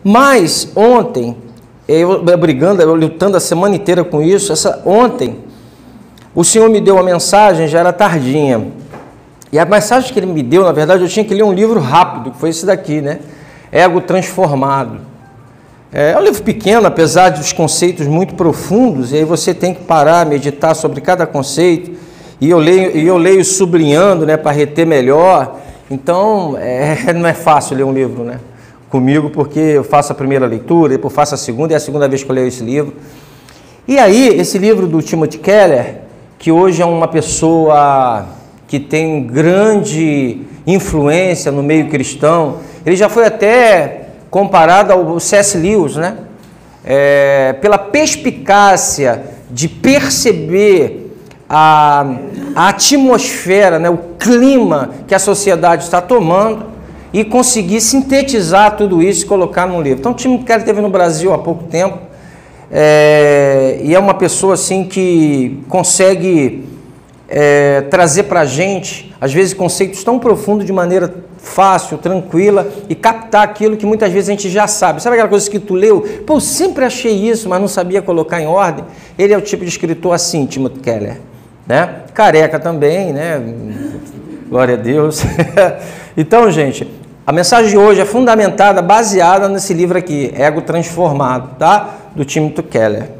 Mas ontem, eu lutando a semana inteira com isso, ontem o Senhor me deu uma mensagem, já era tardinha. E a mensagem que Ele me deu, na verdade, eu tinha que ler um livro rápido, que foi esse daqui, né? Ego Transformado. É um livro pequeno, apesar dos conceitos muito profundos, e aí você tem que parar, meditar sobre cada conceito, e eu leio sublinhando, né, para reter melhor. Então, não é fácil ler um livro, né, comigo, porque eu faço a primeira leitura, depois faço a segunda, e é a segunda vez que eu leio esse livro. E aí, esse livro do Timothy Keller, que hoje é uma pessoa que tem grande influência no meio cristão, ele já foi até comparado ao C.S. Lewis, né? Pela perspicácia de perceber a atmosfera, né? O clima que a sociedade está tomando e conseguir sintetizar tudo isso e colocar num livro. Então, o Timothy Keller esteve no Brasil há pouco tempo e é uma pessoa assim que consegue trazer para a gente, às vezes, conceitos tão profundos de maneira fácil, tranquila, e captar aquilo que muitas vezes a gente já sabe. Sabe aquela coisa que tu leu? Pô, eu sempre achei isso, mas não sabia colocar em ordem. Ele é o tipo de escritor assim, Timothy Keller, né? Careca também, né? Glória a Deus. Então, gente, a mensagem de hoje é fundamentada, baseada nesse livro aqui, Ego Transformado, tá? Do Timothy Keller.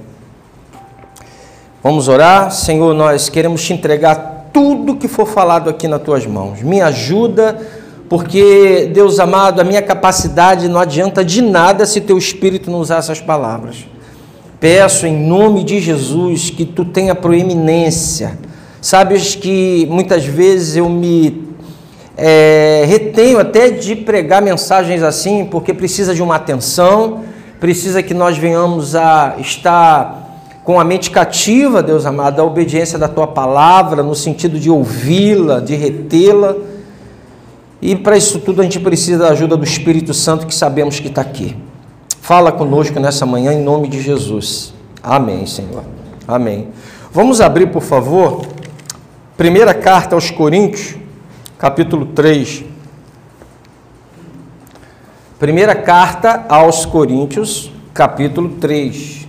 Vamos orar? Senhor, nós queremos te entregar tudo que for falado aqui nas tuas mãos. Me ajuda, porque, Deus amado, a minha capacidade não adianta de nada se teu Espírito não usar essas palavras. Peço em nome de Jesus que tu tenha proeminência. Sabes que muitas vezes eu me retenho até de pregar mensagens assim, porque precisa de uma atenção, precisa que nós venhamos a estar com a mente cativa, Deus amado, à obediência da tua palavra, no sentido de ouvi-la, de retê-la. E para isso tudo a gente precisa da ajuda do Espírito Santo, que sabemos que está aqui. Fala conosco nessa manhã, em nome de Jesus. Amém, Senhor. Amém. Vamos abrir, por favor, primeira carta aos Coríntios, capítulo 3. Primeira carta aos Coríntios, capítulo 3.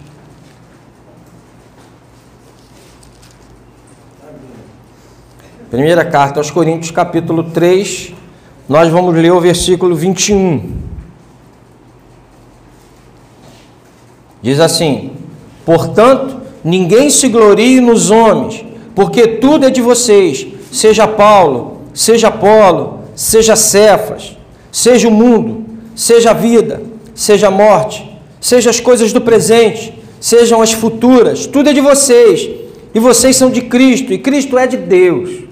Primeira carta aos Coríntios, capítulo 3, nós vamos ler o versículo 21. Diz assim: portanto, ninguém se glorie nos homens, porque tudo é de vocês, seja Paulo, seja Apolo, seja Cefas, seja o mundo, seja a vida, seja a morte, seja as coisas do presente, sejam as futuras, tudo é de vocês, e vocês são de Cristo, e Cristo é de Deus.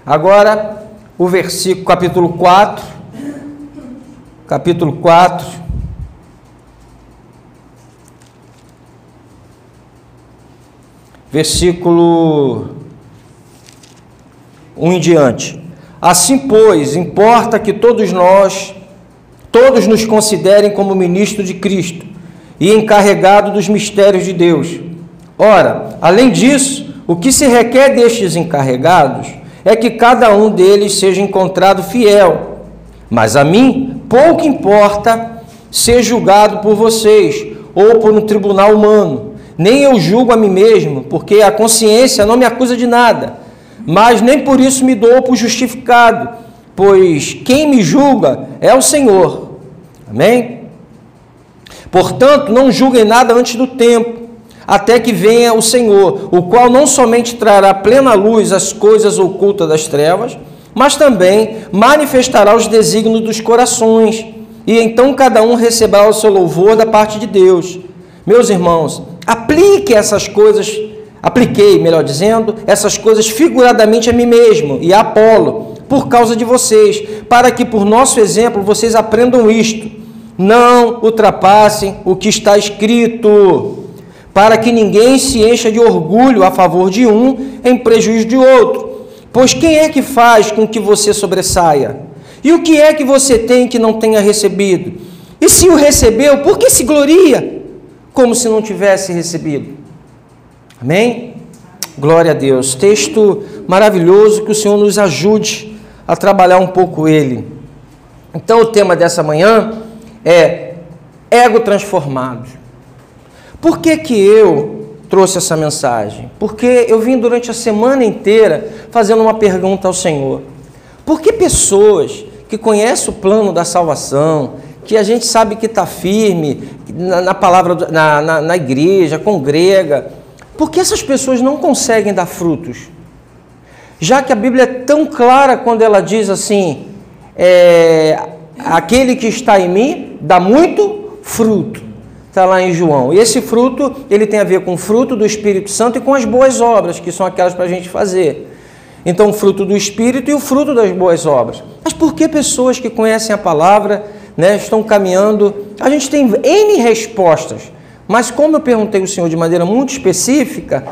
Agora, o versículo, capítulo 4, versículo 1 em diante. Assim, pois, importa que todos nos considerem como ministros de Cristo e encarregados dos mistérios de Deus. Ora, além disso, o que se requer destes encarregados é que cada um deles seja encontrado fiel. Mas a mim pouco importa ser julgado por vocês ou por um tribunal humano. Nem eu julgo a mim mesmo, porque a consciência não me acusa de nada. Mas nem por isso me dou por justificado, pois quem me julga é o Senhor. Amém? Portanto, não julguem nada antes do tempo, até que venha o Senhor, o qual não somente trará plena luz às coisas ocultas das trevas, mas também manifestará os desígnios dos corações, e então cada um receberá o seu louvor da parte de Deus. Meus irmãos, apliquei, melhor dizendo, essas coisas figuradamente a mim mesmo e a Apolo, por causa de vocês, para que por nosso exemplo vocês aprendam isto: não ultrapassem o que está escrito, para que ninguém se encha de orgulho a favor de um em prejuízo de outro. Pois quem é que faz com que você sobressaia? E o que é que você tem que não tenha recebido? E se o recebeu, por que se gloria como se não tivesse recebido? Amém? Glória a Deus. Texto maravilhoso, que o Senhor nos ajude a trabalhar um pouco ele. Então, o tema dessa manhã é ego transformado. Por que que eu trouxe essa mensagem? Porque eu vim durante a semana inteira fazendo uma pergunta ao Senhor. Por que pessoas que conhecem o plano da salvação, que a gente sabe que está firme na palavra, na igreja, congrega, por que essas pessoas não conseguem dar frutos? Já que a Bíblia é tão clara quando ela diz assim, aquele que está em mim dá muito fruto. Está lá em João. E esse fruto, ele tem a ver com o fruto do Espírito Santo e com as boas obras, que são aquelas para a gente fazer. Então, o fruto do Espírito e o fruto das boas obras. Mas por que pessoas que conhecem a palavra, né, estão caminhando? A gente tem N respostas. Mas como eu perguntei ao Senhor de maneira muito específica,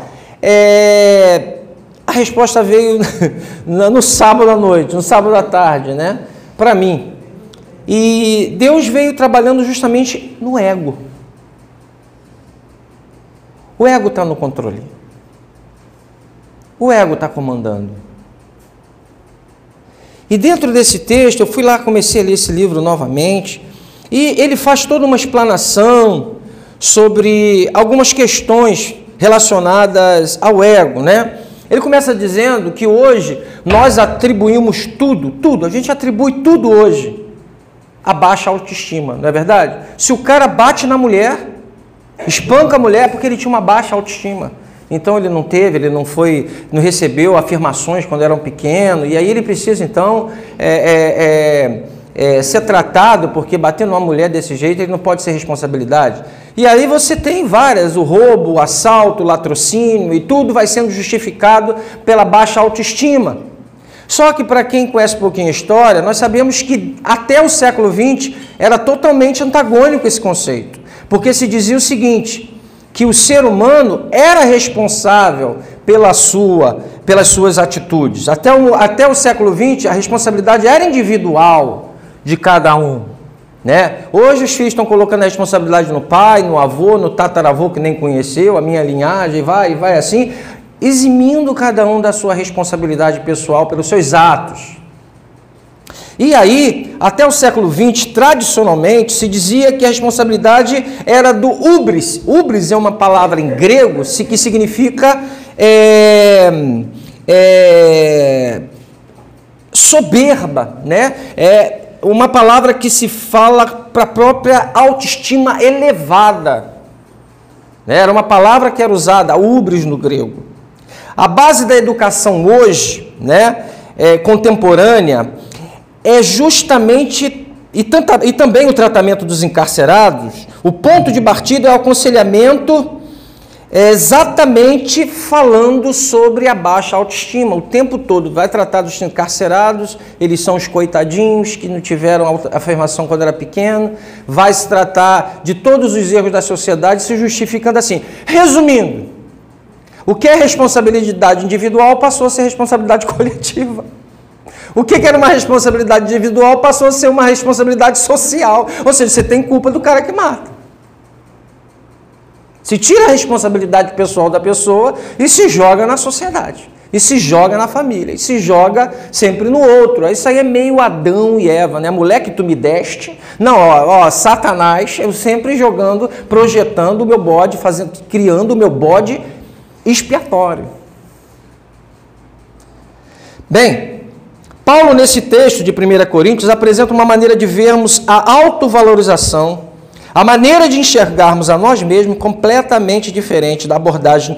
a resposta veio no sábado à noite, no sábado à tarde, né, para mim. E Deus veio trabalhando justamente no ego. O ego está no controle. O ego está comandando. E dentro desse texto, eu fui lá, comecei a ler esse livro novamente, e ele faz toda uma explanação sobre algumas questões relacionadas ao ego, né? Ele começa dizendo que hoje nós atribuímos tudo, a gente atribui tudo hoje a baixa autoestima, não é verdade? Se o cara bate na mulher, espanca a mulher porque ele tinha uma baixa autoestima. Então ele não recebeu afirmações quando era pequeno, e aí ele precisa então ser tratado, porque bater numa mulher desse jeito ele não pode ser responsabilidade. E aí você tem várias, o roubo, o assalto, o latrocínio, e tudo vai sendo justificado pela baixa autoestima. Só que para quem conhece um pouquinho a história, nós sabemos que até o século XX era totalmente antagônico esse conceito. Porque se dizia o seguinte, que o ser humano era responsável pelas suas atitudes. Até o século XX, a responsabilidade era individual de cada um, né? Hoje os filhos estão colocando a responsabilidade no pai, no avô, no tataravô que nem conheceu, a minha linhagem, vai assim, eximindo cada um da sua responsabilidade pessoal pelos seus atos. E aí, até o século XX, tradicionalmente, se dizia que a responsabilidade era do hubris. Hubris é uma palavra em grego que significa soberba, né? É uma palavra que se fala para a própria autoestima elevada. Era uma palavra que era usada, hubris no grego. A base da educação hoje, né, contemporânea, é justamente, e também o tratamento dos encarcerados, o ponto de partida é o aconselhamento exatamente falando sobre a baixa autoestima. O tempo todo vai tratar dos encarcerados, eles são os coitadinhos que não tiveram afirmação quando era pequeno, vai se tratar de todos os erros da sociedade, se justificando assim. Resumindo, o que é responsabilidade individual passou a ser responsabilidade coletiva. O que era uma responsabilidade individual passou a ser uma responsabilidade social. Ou seja, você tem culpa do cara que mata. Se tira a responsabilidade pessoal da pessoa e se joga na sociedade. E se joga na família. E se joga sempre no outro. Isso aí é meio Adão e Eva, né? A mulher que tu me deste. Não, Satanás, eu sempre jogando, projetando o meu bode, criando o meu bode expiatório. Bem, Paulo, nesse texto de 1 Coríntios, apresenta uma maneira de vermos a autovalorização, a maneira de enxergarmos a nós mesmos completamente diferente da abordagem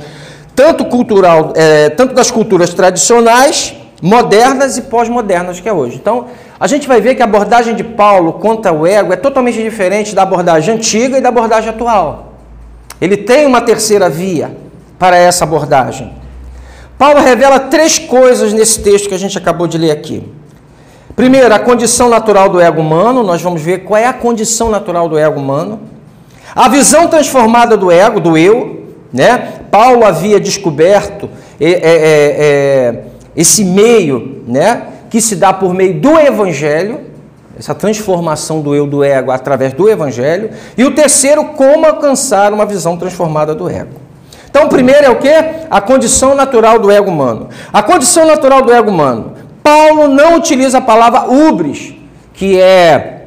tanto cultural, tanto das culturas tradicionais, modernas e pós-modernas que é hoje. Então, a gente vai ver que a abordagem de Paulo contra o ego é totalmente diferente da abordagem antiga e da abordagem atual. Ele tem uma terceira via para essa abordagem. Paulo revela 3 coisas nesse texto que a gente acabou de ler aqui. Primeiro, a condição natural do ego humano. Nós vamos ver qual é a condição natural do ego humano. A visão transformada do ego, do eu, né? Paulo havia descoberto esse meio, né, que se dá por meio do evangelho, essa transformação do eu, do ego, através do evangelho. E o terceiro, como alcançar uma visão transformada do ego. Então, o primeiro é o quê? A condição natural do ego humano. A condição natural do ego humano. Paulo não utiliza a palavra hubris, que é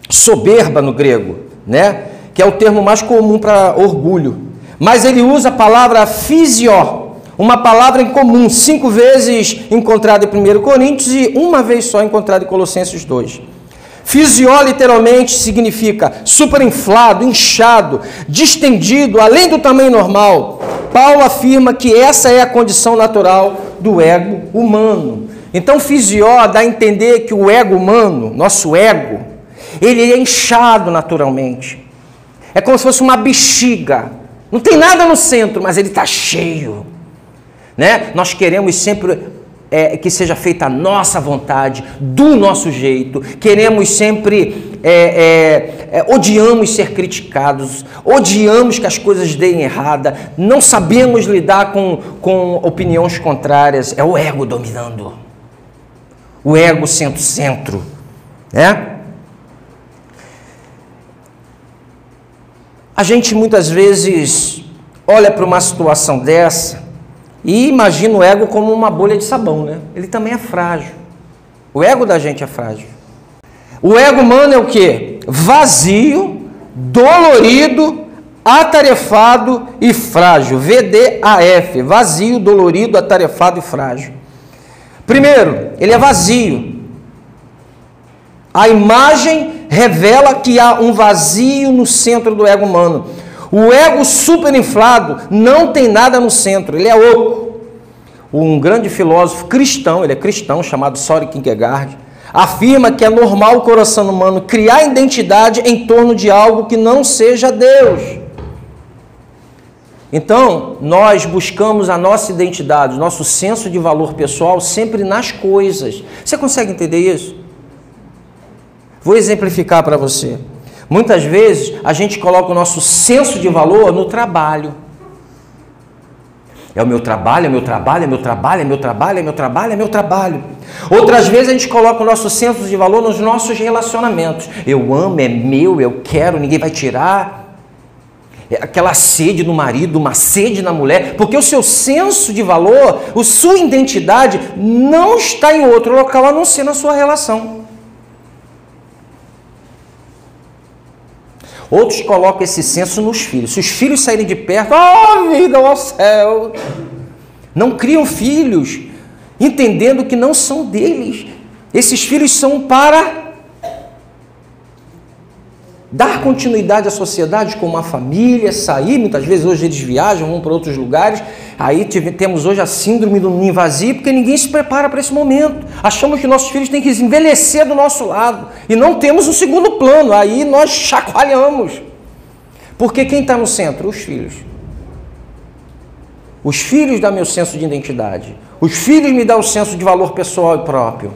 soberba no grego, né? que é o termo mais comum para orgulho. Mas ele usa a palavra fisió, uma palavra em comum, 5 vezes encontrada em 1 Coríntios e uma vez só encontrada em Colossenses 2. Fisió literalmente significa superinflado, inchado, distendido, além do tamanho normal. Paulo afirma que essa é a condição natural do ego humano. Então, fisió dá a entender que o ego humano, nosso ego, ele é inchado naturalmente. É como se fosse uma bexiga. Não tem nada no centro, mas ele está cheio. Né? Nós queremos sempre que seja feita a nossa vontade, do nosso jeito. Queremos sempre, odiamos ser criticados, odiamos que as coisas deem errada, não sabemos lidar com opiniões contrárias. É o ego dominando. O ego sendo centro. Né? A gente muitas vezes olha para uma situação dessa e imagina o ego como uma bolha de sabão, né? Ele também é frágil. O ego da gente é frágil. O ego humano é o quê? Vazio, dolorido, atarefado e frágil. VDAF, vazio, dolorido, atarefado e frágil. Primeiro, ele é vazio. A imagem revela que há um vazio no centro do ego humano. O ego superinflado não tem nada no centro, ele é oco. Um grande filósofo cristão, ele é cristão, chamado Søren Kierkegaard, afirma que é normal o coração humano criar identidade em torno de algo que não seja Deus. Então, nós buscamos a nossa identidade, nosso senso de valor pessoal sempre nas coisas. Você consegue entender isso? Vou exemplificar para você. Muitas vezes a gente coloca o nosso senso de valor no trabalho. É o meu trabalho, é meu trabalho, é meu trabalho, é meu trabalho, é meu trabalho, é meu trabalho. Outras vezes a gente coloca o nosso senso de valor nos nossos relacionamentos. Eu amo, é meu, eu quero, ninguém vai tirar. É aquela sede no marido, uma sede na mulher, porque o seu senso de valor, a sua identidade não está em outro local a não ser na sua relação. Outros colocam esse senso nos filhos. Se os filhos saírem de perto, vida ao céu. Não criam filhos, entendendo que não são deles. Esses filhos são para dar continuidade à sociedade, como a família, sair. Muitas vezes hoje eles viajam, vão para outros lugares. Aí temos hoje a síndrome do ninho vazio, porque ninguém se prepara para esse momento. Achamos que nossos filhos têm que envelhecer do nosso lado. E não temos um segundo plano. Aí nós chacoalhamos. Porque quem está no centro? Os filhos. Os filhos dão meu senso de identidade. Os filhos me dão o senso de valor pessoal e próprio.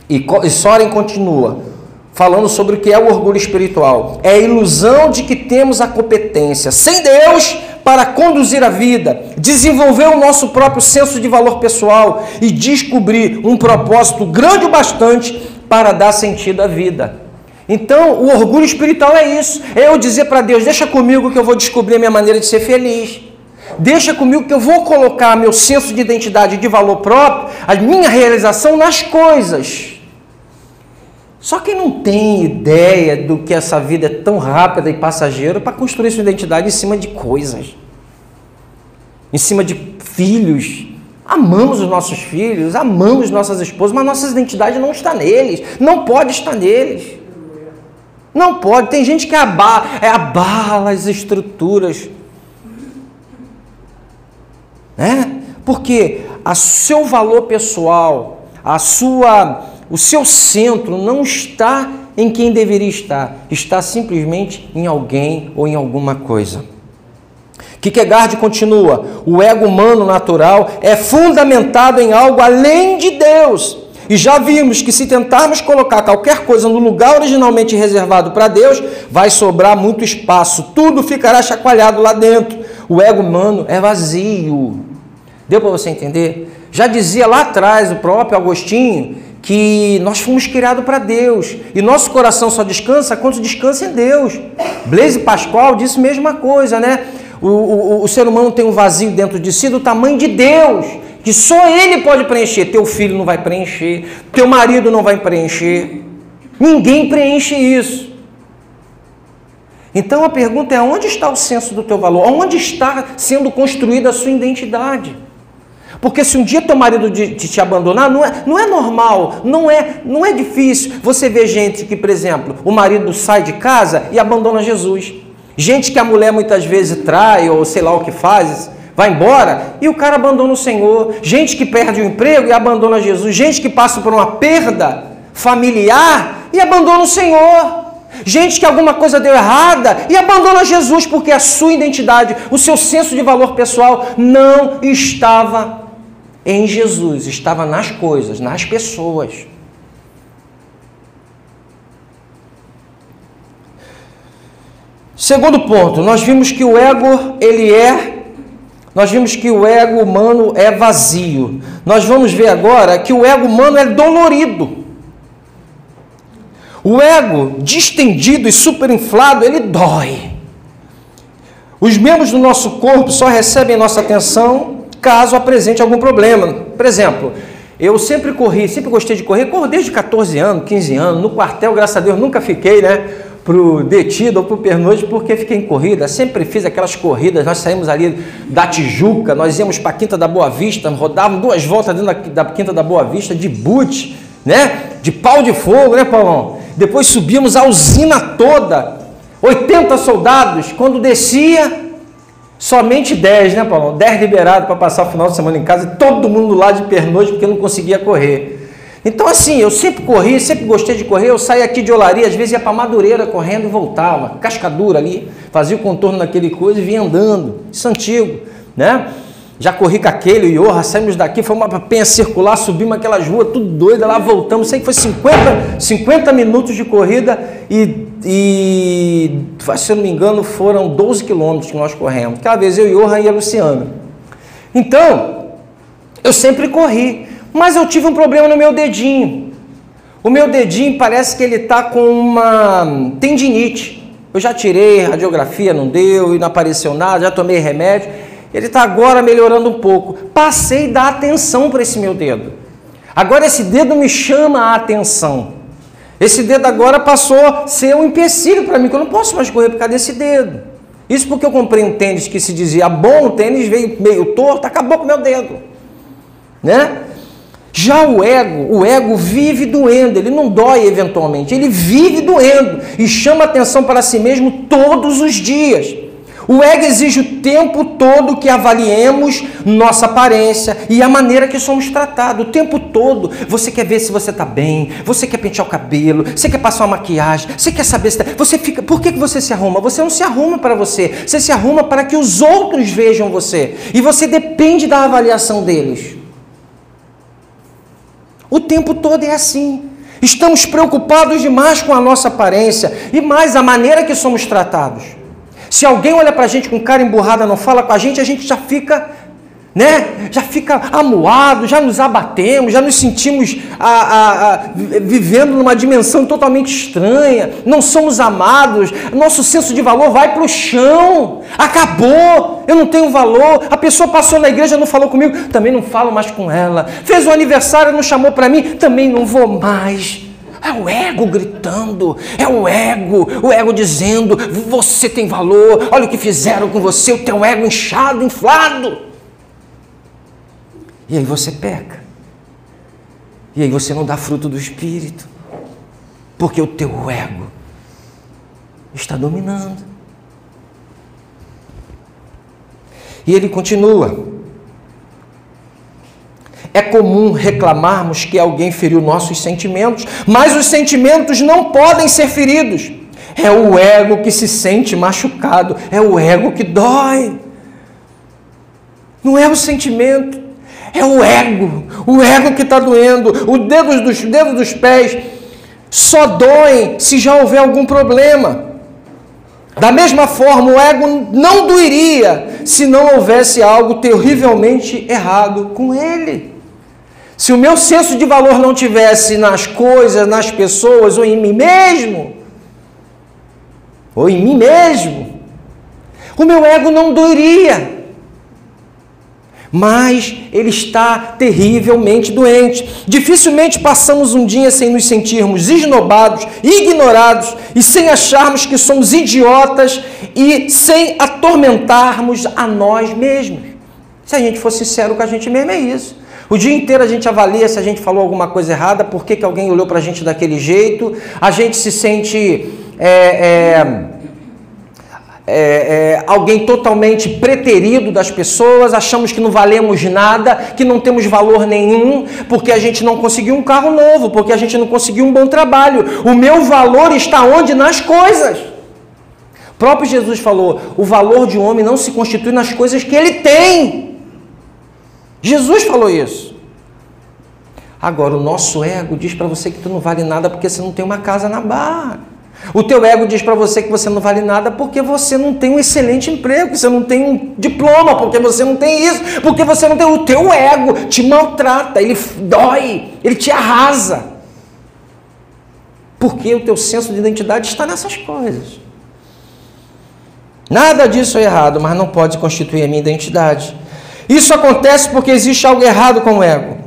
E Søren continua falando sobre o que é o orgulho espiritual. É a ilusão de que temos a competência, sem Deus, para conduzir a vida, desenvolver o nosso próprio senso de valor pessoal e descobrir um propósito grande o bastante para dar sentido à vida. Então, o orgulho espiritual é isso. É eu dizer para Deus, deixa comigo que eu vou descobrir a minha maneira de ser feliz. Deixa comigo que eu vou colocar meu senso de identidade e de valor próprio, a minha realização nas coisas. Só quem não tem ideia do que essa vida é tão rápida e passageira para construir sua identidade em cima de coisas, em cima de filhos. Amamos os nossos filhos, amamos nossas esposas, mas nossa identidade não está neles, não pode estar neles. Não pode. Tem gente que abala as estruturas. Porque o seu valor pessoal, o seu centro não está em quem deveria estar, está simplesmente em alguém ou em alguma coisa. Kierkegaard continua, o ego humano natural é fundamentado em algo além de Deus. E já vimos que se tentarmos colocar qualquer coisa no lugar originalmente reservado para Deus, vai sobrar muito espaço, tudo ficará chacoalhado lá dentro. O ego humano é vazio. Deu para você entender? Já dizia lá atrás o próprio Agostinho que nós fomos criados para Deus e nosso coração só descansa quando descansa em Deus. Blaise Pascal disse a mesma coisa, né? O ser humano tem um vazio dentro de si do tamanho de Deus, que só Ele pode preencher. Teu filho não vai preencher, teu marido não vai preencher, ninguém preenche isso. Então a pergunta é: onde está o senso do teu valor? Onde está sendo construída a sua identidade? Porque se um dia teu marido te abandonar, não é normal, não é difícil. Você vê gente que, por exemplo, o marido sai de casa e abandona Jesus. Gente que a mulher muitas vezes trai, ou sei lá o que faz, vai embora e o cara abandona o Senhor. Gente que perde o emprego e abandona Jesus. Gente que passa por uma perda familiar e abandona o Senhor. Gente que alguma coisa deu errada e abandona Jesus, porque a sua identidade, o seu senso de valor pessoal não estava em Jesus, estava nas coisas, nas pessoas. Segundo ponto, nós vimos que o ego, nós vimos que o ego humano é vazio. Nós vamos ver agora que o ego humano é dolorido. O ego distendido e superinflado, ele dói. Os membros do nosso corpo só recebem nossa atenção caso apresente algum problema. Por exemplo, eu sempre gostei de correr, corro desde 14 anos, 15 anos, no quartel, graças a Deus, nunca fiquei, pro detido ou pro pernoite, porque fiquei em corrida, sempre fiz aquelas corridas, nós saímos ali da Tijuca, nós íamos para a Quinta da Boa Vista, rodávamos 2 voltas dentro da Quinta da Boa Vista, de boot, de pau de fogo, Paulão? Depois subíamos a usina toda, 80 soldados, quando descia, somente 10, Paulão? 10 liberados para passar o final de semana em casa, e todo mundo lá de pernoite, porque não conseguia correr. Então assim, eu sempre corri, sempre gostei de correr, eu saía aqui de Olaria, às vezes ia para Madureira correndo e voltava, Cascadura ali, fazia o contorno naquele coisa e vinha andando, isso antigo, Já corri com aquele, o Iorra, saímos daqui, fomos para Penha Circular, subimos aquelas ruas, tudo doida, lá voltamos, sei que foi 50 minutos de corrida e, se eu não me engano, foram 12 quilômetros que nós corremos. Cada vez eu, Iorra e a Luciana. Então, eu sempre corri, mas eu tive um problema no meu dedinho. O meu dedinho parece que ele está com uma tendinite. Eu já tirei radiografia, não deu, e não apareceu nada, já tomei remédio. Ele está agora melhorando um pouco. Passei a dar atenção para esse meu dedo. Agora esse dedo me chama a atenção. Esse dedo agora passou a ser um empecilho para mim, que eu não posso mais correr por causa desse dedo. Isso porque eu comprei um tênis que se dizia bom, o tênis veio meio torto, acabou com o meu dedo. Já o ego vive doendo, ele não dói eventualmente, ele vive doendo e chama atenção para si mesmo todos os dias. O ego exige o tempo todo que avaliemos nossa aparência e a maneira que somos tratados. O tempo todo. Você quer ver se você está bem, você quer pentear o cabelo, você quer passar uma maquiagem, você quer saber se você fica... Por que você se arruma? Você não se arruma para você. Você se arruma para que os outros vejam você. E você depende da avaliação deles. O tempo todo é assim. Estamos preocupados demais com a nossa aparência e mais a maneira que somos tratados. Se alguém olha para a gente com cara emburrada, não fala com a gente já fica, já fica amuado, já nos abatemos, já nos sentimos vivendo numa dimensão totalmente estranha, não somos amados, nosso senso de valor vai para o chão, acabou, eu não tenho valor, a pessoa passou na igreja, não falou comigo, também não falo mais com ela, fez o aniversário, não chamou para mim, também não vou mais. É o ego gritando, é o ego dizendo, você tem valor, olha o que fizeram com você, o teu ego inchado, inflado. E aí você peca. E aí você não dá fruto do Espírito, porque o teu ego está dominando. E ele continua. É comum reclamarmos que alguém feriu nossos sentimentos, mas os sentimentos não podem ser feridos. É o ego que se sente machucado, é o ego que dói. Não é o sentimento, é o ego que está doendo. Os dedos dos pés só doem se já houver algum problema. Da mesma forma, o ego não doeria se não houvesse algo terrivelmente errado com ele. Se o meu senso de valor não tivesse nas coisas, nas pessoas, ou em mim mesmo, o meu ego não doeria. mas ele está terrivelmente doente. Dificilmente passamos um dia sem nos sentirmos esnobados, ignorados e sem acharmos que somos idiotas e sem atormentarmos a nós mesmos. Se a gente for sincero com a gente mesmo, é isso. O dia inteiro a gente avalia se a gente falou alguma coisa errada, por que alguém olhou para a gente daquele jeito, a gente se sente alguém totalmente preterido das pessoas, achamos que não valemos nada, que não temos valor nenhum, porque a gente não conseguiu um carro novo, porque a gente não conseguiu um bom trabalho. O meu valor está onde? Nas coisas. O próprio Jesus falou, o valor de um homem não se constitui nas coisas que ele tem. Jesus falou isso. Agora, o nosso ego diz para você que tu não vale nada porque você não tem uma casa na Barra. O teu ego diz para você que você não vale nada porque você não tem um excelente emprego, que você não tem um diploma, porque você não tem isso, porque você não tem... O teu ego te maltrata, ele dói, ele te arrasa. Porque o teu senso de identidade está nessas coisas. Nada disso é errado, mas não pode constituir a minha identidade. Isso acontece porque existe algo errado com o ego,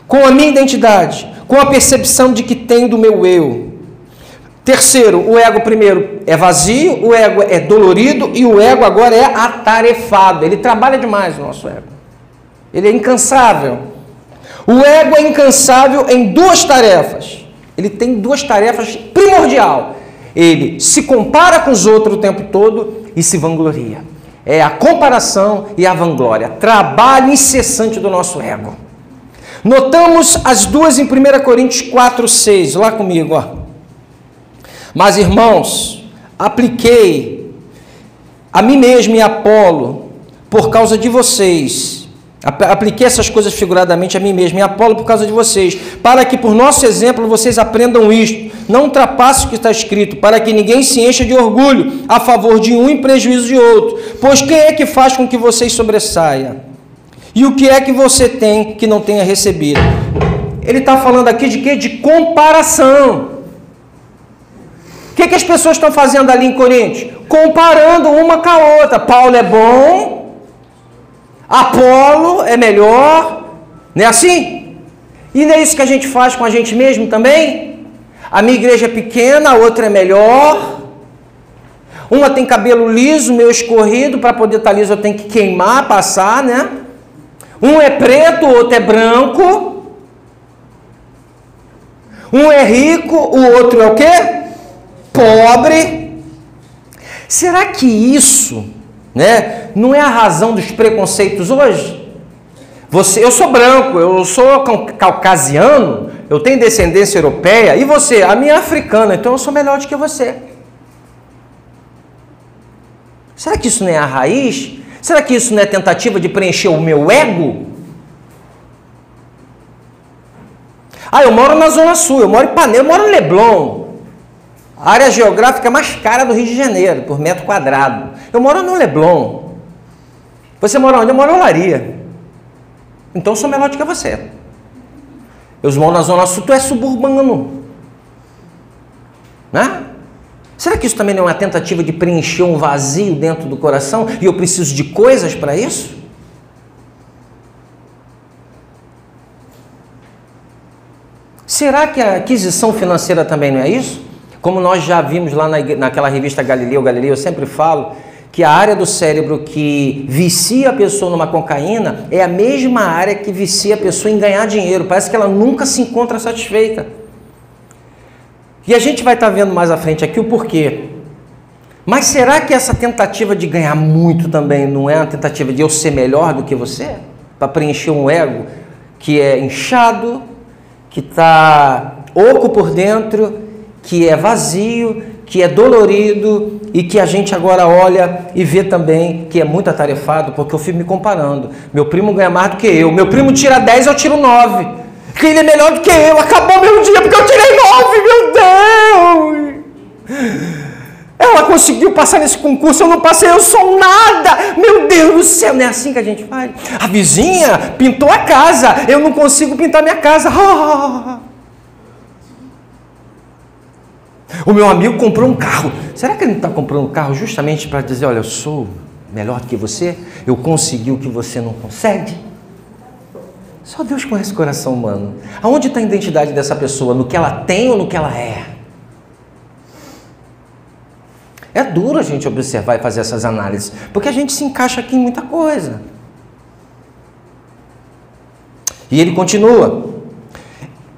com a minha identidade, com a percepção de que tenho do meu eu. Terceiro, o ego primeiro é vazio, o ego é dolorido e o ego agora é atarefado. Ele trabalha demais, o nosso ego. Ele é incansável. O ego é incansável em duas tarefas. Ele tem duas tarefas primordiais. Ele se compara com os outros o tempo todo e se vangloria. É a comparação e a vanglória. Trabalho incessante do nosso ego. Notamos as duas em 1 Coríntios 4:6. Lá comigo, ó. Mas, irmãos, apliquei a mim mesmo e a Apolo por causa de vocês. Apliquei essas coisas figuradamente a mim mesmo e a Apolo por causa de vocês, para que por nosso exemplo vocês aprendam isto. Não ultrapasse o que está escrito, para que ninguém se encha de orgulho a favor de um em prejuízo de outro. Pois quem é que faz com que vocês sobressaiam? E o que é que você tem que não tenha recebido? Ele está falando aqui de quê? De comparação. O que as pessoas estão fazendo ali em Coríntios? Comparando uma com a outra. Paulo é bom, Apolo é melhor, não é assim? E não é isso que a gente faz com a gente mesmo também? A minha igreja é pequena, a outra é melhor. Uma tem cabelo liso, meu escorrido, para poder estar liso eu tenho que queimar, passar, né? Um é preto, o outro é branco. Um é rico, o outro é o quê? Pobre. Será que isso, né, não é a razão dos preconceitos hoje? Eu sou branco, eu sou caucasiano, eu tenho descendência europeia, e você? A minha é africana, então eu sou melhor do que você. Será que isso não é a raiz? Será que isso não é tentativa de preencher o meu ego? Ah, eu moro na Zona Sul, eu moro em Ipanema, eu moro em Leblon. A área geográfica mais cara do Rio de Janeiro, por metro quadrado. Eu moro no Leblon. Você mora onde? Eu moro em Olaria. Então eu sou melhor do que você. Eu moro na Zona Sul, tu é suburbano. Né? Será que isso também não é uma tentativa de preencher um vazio dentro do coração e eu preciso de coisas para isso? Será que a aquisição financeira também não é isso? Como nós já vimos lá naquela revista Galileu, eu sempre falo que a área do cérebro que vicia a pessoa numa cocaína é a mesma área que vicia a pessoa em ganhar dinheiro. Parece que ela nunca se encontra satisfeita. E a gente vai estar vendo mais à frente aqui o porquê. Mas será que essa tentativa de ganhar muito também não é uma tentativa de eu ser melhor do que você? Para preencher um ego que é inchado, que está oco por dentro, que é vazio, que é dolorido e que a gente agora olha e vê também que é muito atarefado, porque eu fico me comparando. Meu primo ganha mais do que eu. Meu primo tira 10, eu tiro 9. Que ele é melhor do que eu. Acabou meu dia porque eu tirei 9, meu Deus! Ela conseguiu passar nesse concurso, eu não passei, eu sou nada. Meu Deus do céu, não é assim que a gente faz? A vizinha pintou a casa, eu não consigo pintar minha casa. O meu amigo comprou um carro. Será que ele não está comprando um carro justamente para dizer, olha, eu sou melhor do que você? Eu consegui o que você não consegue? Só Deus conhece o coração humano. Aonde está a identidade dessa pessoa? No que ela tem ou no que ela é? É duro a gente observar e fazer essas análises, porque a gente se encaixa aqui em muita coisa. E ele continua.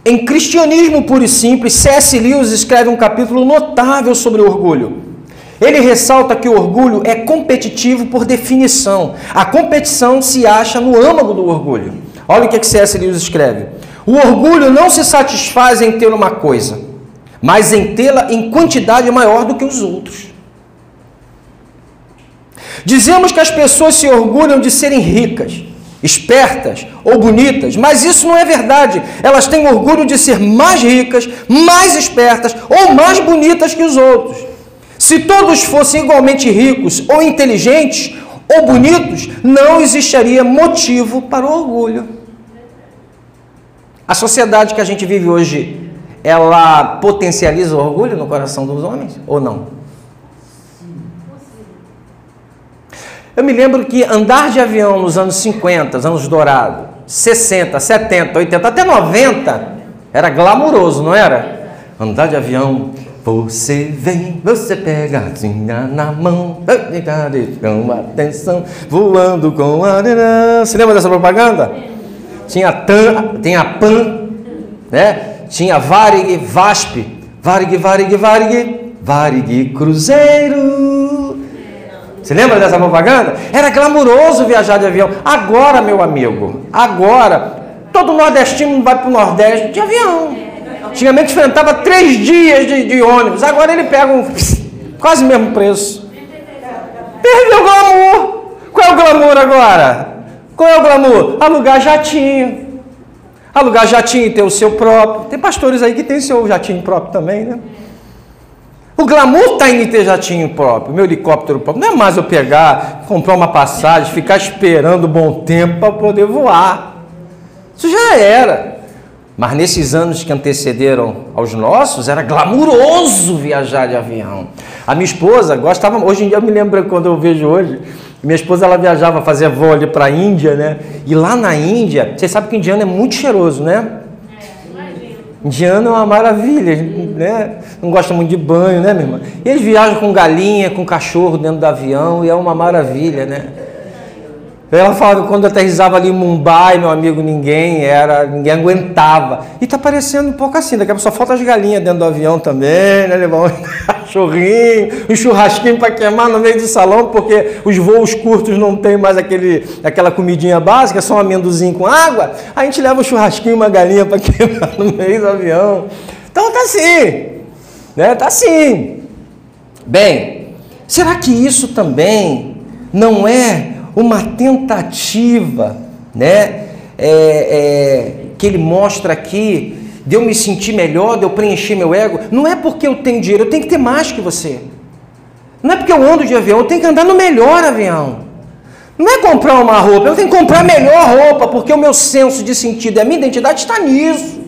Em Cristianismo Puro e Simples, C.S. Lewis escreve um capítulo notável sobre o orgulho. Ele ressalta que o orgulho é competitivo por definição. A competição se acha no âmago do orgulho. Olha o que C.S. Lewis escreve. O orgulho não se satisfaz em ter uma coisa, mas em tê-la em quantidade maior do que os outros. Dizemos que as pessoas se orgulham de serem ricas, espertas ou bonitas, mas isso não é verdade. Elas têm orgulho de ser mais ricas, mais espertas ou mais bonitas que os outros. Se todos fossem igualmente ricos ou inteligentes ou bonitos, não existiria motivo para o orgulho. A sociedade que a gente vive hoje, ela potencializa o orgulho no coração dos homens ou não? Eu me lembro que andar de avião nos anos 50, anos dourados, 60, 70, 80, até 90, era glamuroso, não era? Andar de avião, você vem, você pega assim na mão, com atenção, voando com a... Você lembra dessa propaganda? Tinha tem a PAN, né? Tinha Varig, VASP, Varig, Varig, Varig, Varig Cruzeiro. Você lembra dessa propaganda? Era glamuroso viajar de avião. Agora, meu amigo, agora, todo nordestino vai para o Nordeste de avião. Antigamente enfrentava 3 dias de ônibus. Agora ele pega quase o mesmo preço. Perdeu o glamour. Qual é o glamour agora? Qual é o glamour? Alugar jatinho. Alugar jatinho e ter o seu próprio. Tem pastores aí que tem seu jatinho próprio também, né? O glamour está em ter jatinho próprio, meu helicóptero próprio. Não é mais eu pegar, comprar uma passagem, ficar esperando um bom tempo para poder voar. Isso já era. Mas nesses anos que antecederam aos nossos, era glamuroso viajar de avião. A minha esposa gostava, hoje em dia eu me lembro quando eu vejo hoje, minha esposa ela viajava, fazia voo ali para a Índia, né? E lá na Índia, você sabe que o indiano é muito cheiroso, né? Indiano é uma maravilha, né? Não gosta muito de banho, né, minha irmã? E eles viajam com galinha, com cachorro dentro do avião e é uma maravilha, né? Ela falava que quando aterrissava ali em Mumbai, meu amigo, ninguém aguentava. E tá parecendo um pouco assim, daqui a pouco só falta as galinhas dentro do avião também, né? Levar um cachorrinho, um churrasquinho para queimar no meio do salão, porque os voos curtos não tem mais aquela comidinha básica, só um amendozinho com água. A gente leva um churrasquinho, uma galinha para queimar no meio do avião. Então tá assim, né? Tá assim. Bem, será que isso também não é uma tentativa, né, que ele mostra aqui, de eu me sentir melhor, de eu preencher meu ego? Não é porque eu tenho dinheiro, eu tenho que ter mais que você. Não é porque eu ando de avião, eu tenho que andar no melhor avião. Não é comprar uma roupa, eu tenho que comprar a melhor roupa, porque o meu senso de sentido e a minha identidade está nisso.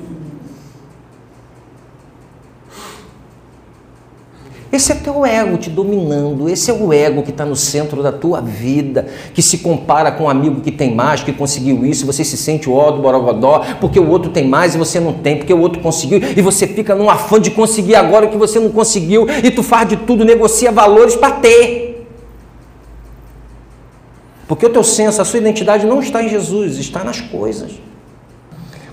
Esse é teu ego te dominando, esse é o ego que está no centro da tua vida, que se compara com um amigo que tem mais, que conseguiu isso, você se sente o ó do borogodó, porque o outro tem mais e você não tem, porque o outro conseguiu, e você fica num afã de conseguir agora o que você não conseguiu, e tu faz de tudo, negocia valores para ter. Porque o teu senso, a sua identidade não está em Jesus, está nas coisas.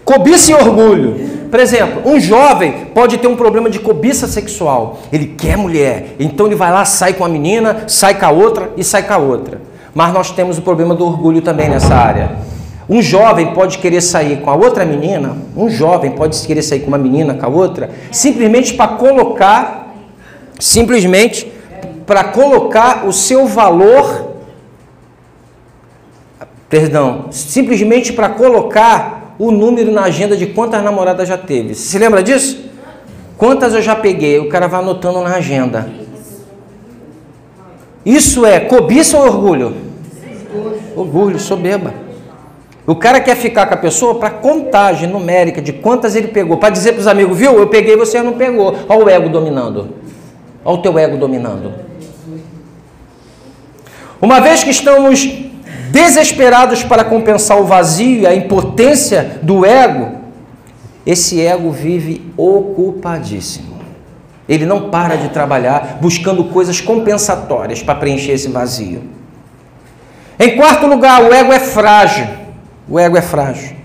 Cobiça e orgulho. Por exemplo, um jovem pode ter um problema de cobiça sexual. Ele quer mulher, então ele vai lá, sai com a menina, sai com a outra e sai com a outra. Mas nós temos o problema do orgulho também nessa área. Um jovem pode querer sair com a outra menina, um jovem pode querer sair com uma menina, com a outra, simplesmente para colocar o seu valor, simplesmente para colocar o número na agenda de quantas namoradas já teve. Você se lembra disso? Quantas eu já peguei? O cara vai anotando na agenda. Isso é cobiça ou orgulho? Orgulho, soberba. O cara quer ficar com a pessoa para contagem numérica de quantas ele pegou, para dizer para os amigos, viu, eu peguei, você não pegou. Olha o ego dominando. Olha o teu ego dominando. Uma vez que estamos desesperados para compensar o vazio e a impotência do ego, esse ego vive ocupadíssimo. Ele não para de trabalhar buscando coisas compensatórias para preencher esse vazio. Em quarto lugar, o ego é frágil. O ego é frágil.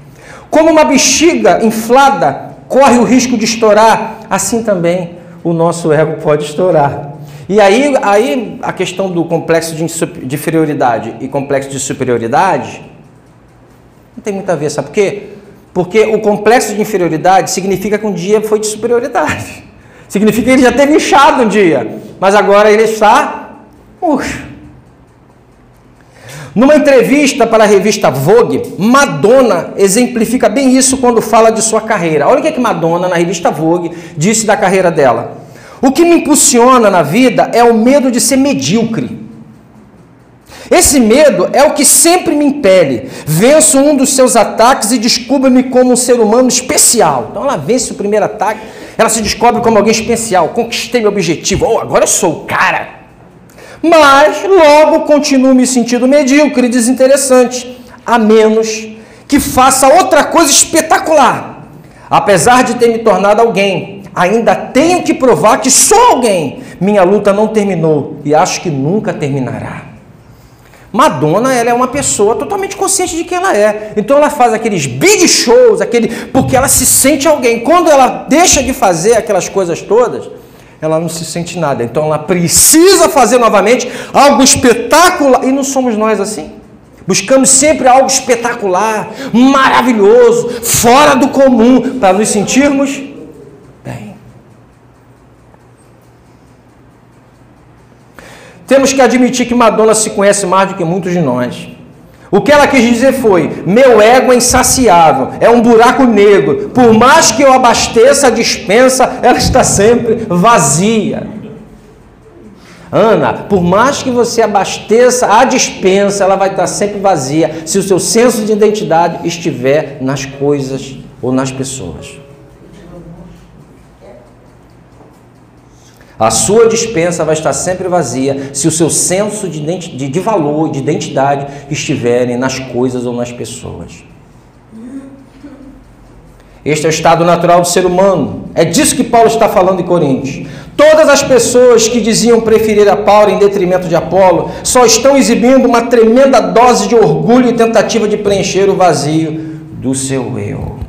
Como uma bexiga inflada corre o risco de estourar, assim também o nosso ego pode estourar. E aí a questão do complexo de inferioridade e complexo de superioridade não tem muito a ver, sabe por quê? Porque o complexo de inferioridade significa que um dia foi de superioridade. Significa que ele já teve inchado um dia, mas agora ele está murcho. Numa entrevista para a revista Vogue, Madonna exemplifica bem isso quando fala de sua carreira. Olha o que Madonna, na revista Vogue, disse da carreira dela. O que me impulsiona na vida é o medo de ser medíocre. Esse medo é o que sempre me impele. Venço um dos seus ataques e descubro-me como um ser humano especial. Então ela vence o primeiro ataque, ela se descobre como alguém especial. Conquistei meu objetivo. Oh, agora eu sou o cara. Mas logo continuo me sentindo medíocre e desinteressante, a menos que faça outra coisa espetacular. Apesar de ter me tornado alguém, ainda tenho que provar que sou alguém. Minha luta não terminou e acho que nunca terminará. Madonna, ela é uma pessoa totalmente consciente de quem ela é. Então ela faz aqueles big shows, porque ela se sente alguém. Quando ela deixa de fazer aquelas coisas todas, ela não se sente nada. Então ela precisa fazer novamente algo espetacular. E não somos nós assim? Buscamos sempre algo espetacular, maravilhoso, fora do comum, para nos sentirmos bem. Temos que admitir que Madonna se conhece mais do que muitos de nós. O que ela quis dizer foi: meu ego é insaciável, é um buraco negro. Por mais que eu abasteça a despensa, ela está sempre vazia. Ana, por mais que você abasteça a despensa, ela vai estar sempre vazia se o seu senso de identidade estiver nas coisas ou nas pessoas. A sua despensa vai estar sempre vazia se o seu senso de valor, de identidade, estiverem nas coisas ou nas pessoas. Este é o estado natural do ser humano. É disso que Paulo está falando em Coríntios. Todas as pessoas que diziam preferir a Paulo em detrimento de Apolo só estão exibindo uma tremenda dose de orgulho e tentativa de preencher o vazio do seu eu.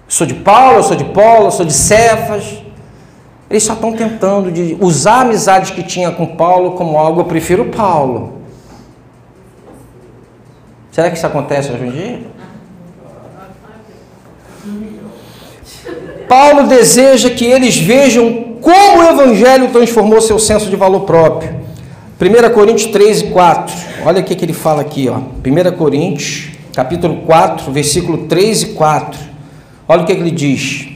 Sou de Paulo, eu sou de Polo, eu sou de Cefas. Eles só estão tentando de usar a amizade que tinha com Paulo como algo, eu prefiro Paulo. Será que isso acontece hoje em dia? Paulo deseja que eles vejam como o Evangelho transformou seu senso de valor próprio. 1 Coríntios 3 e 4. Olha o que ele fala aqui. 1 Coríntios, capítulo 4, versículo 3 e 4. Olha o que ele diz.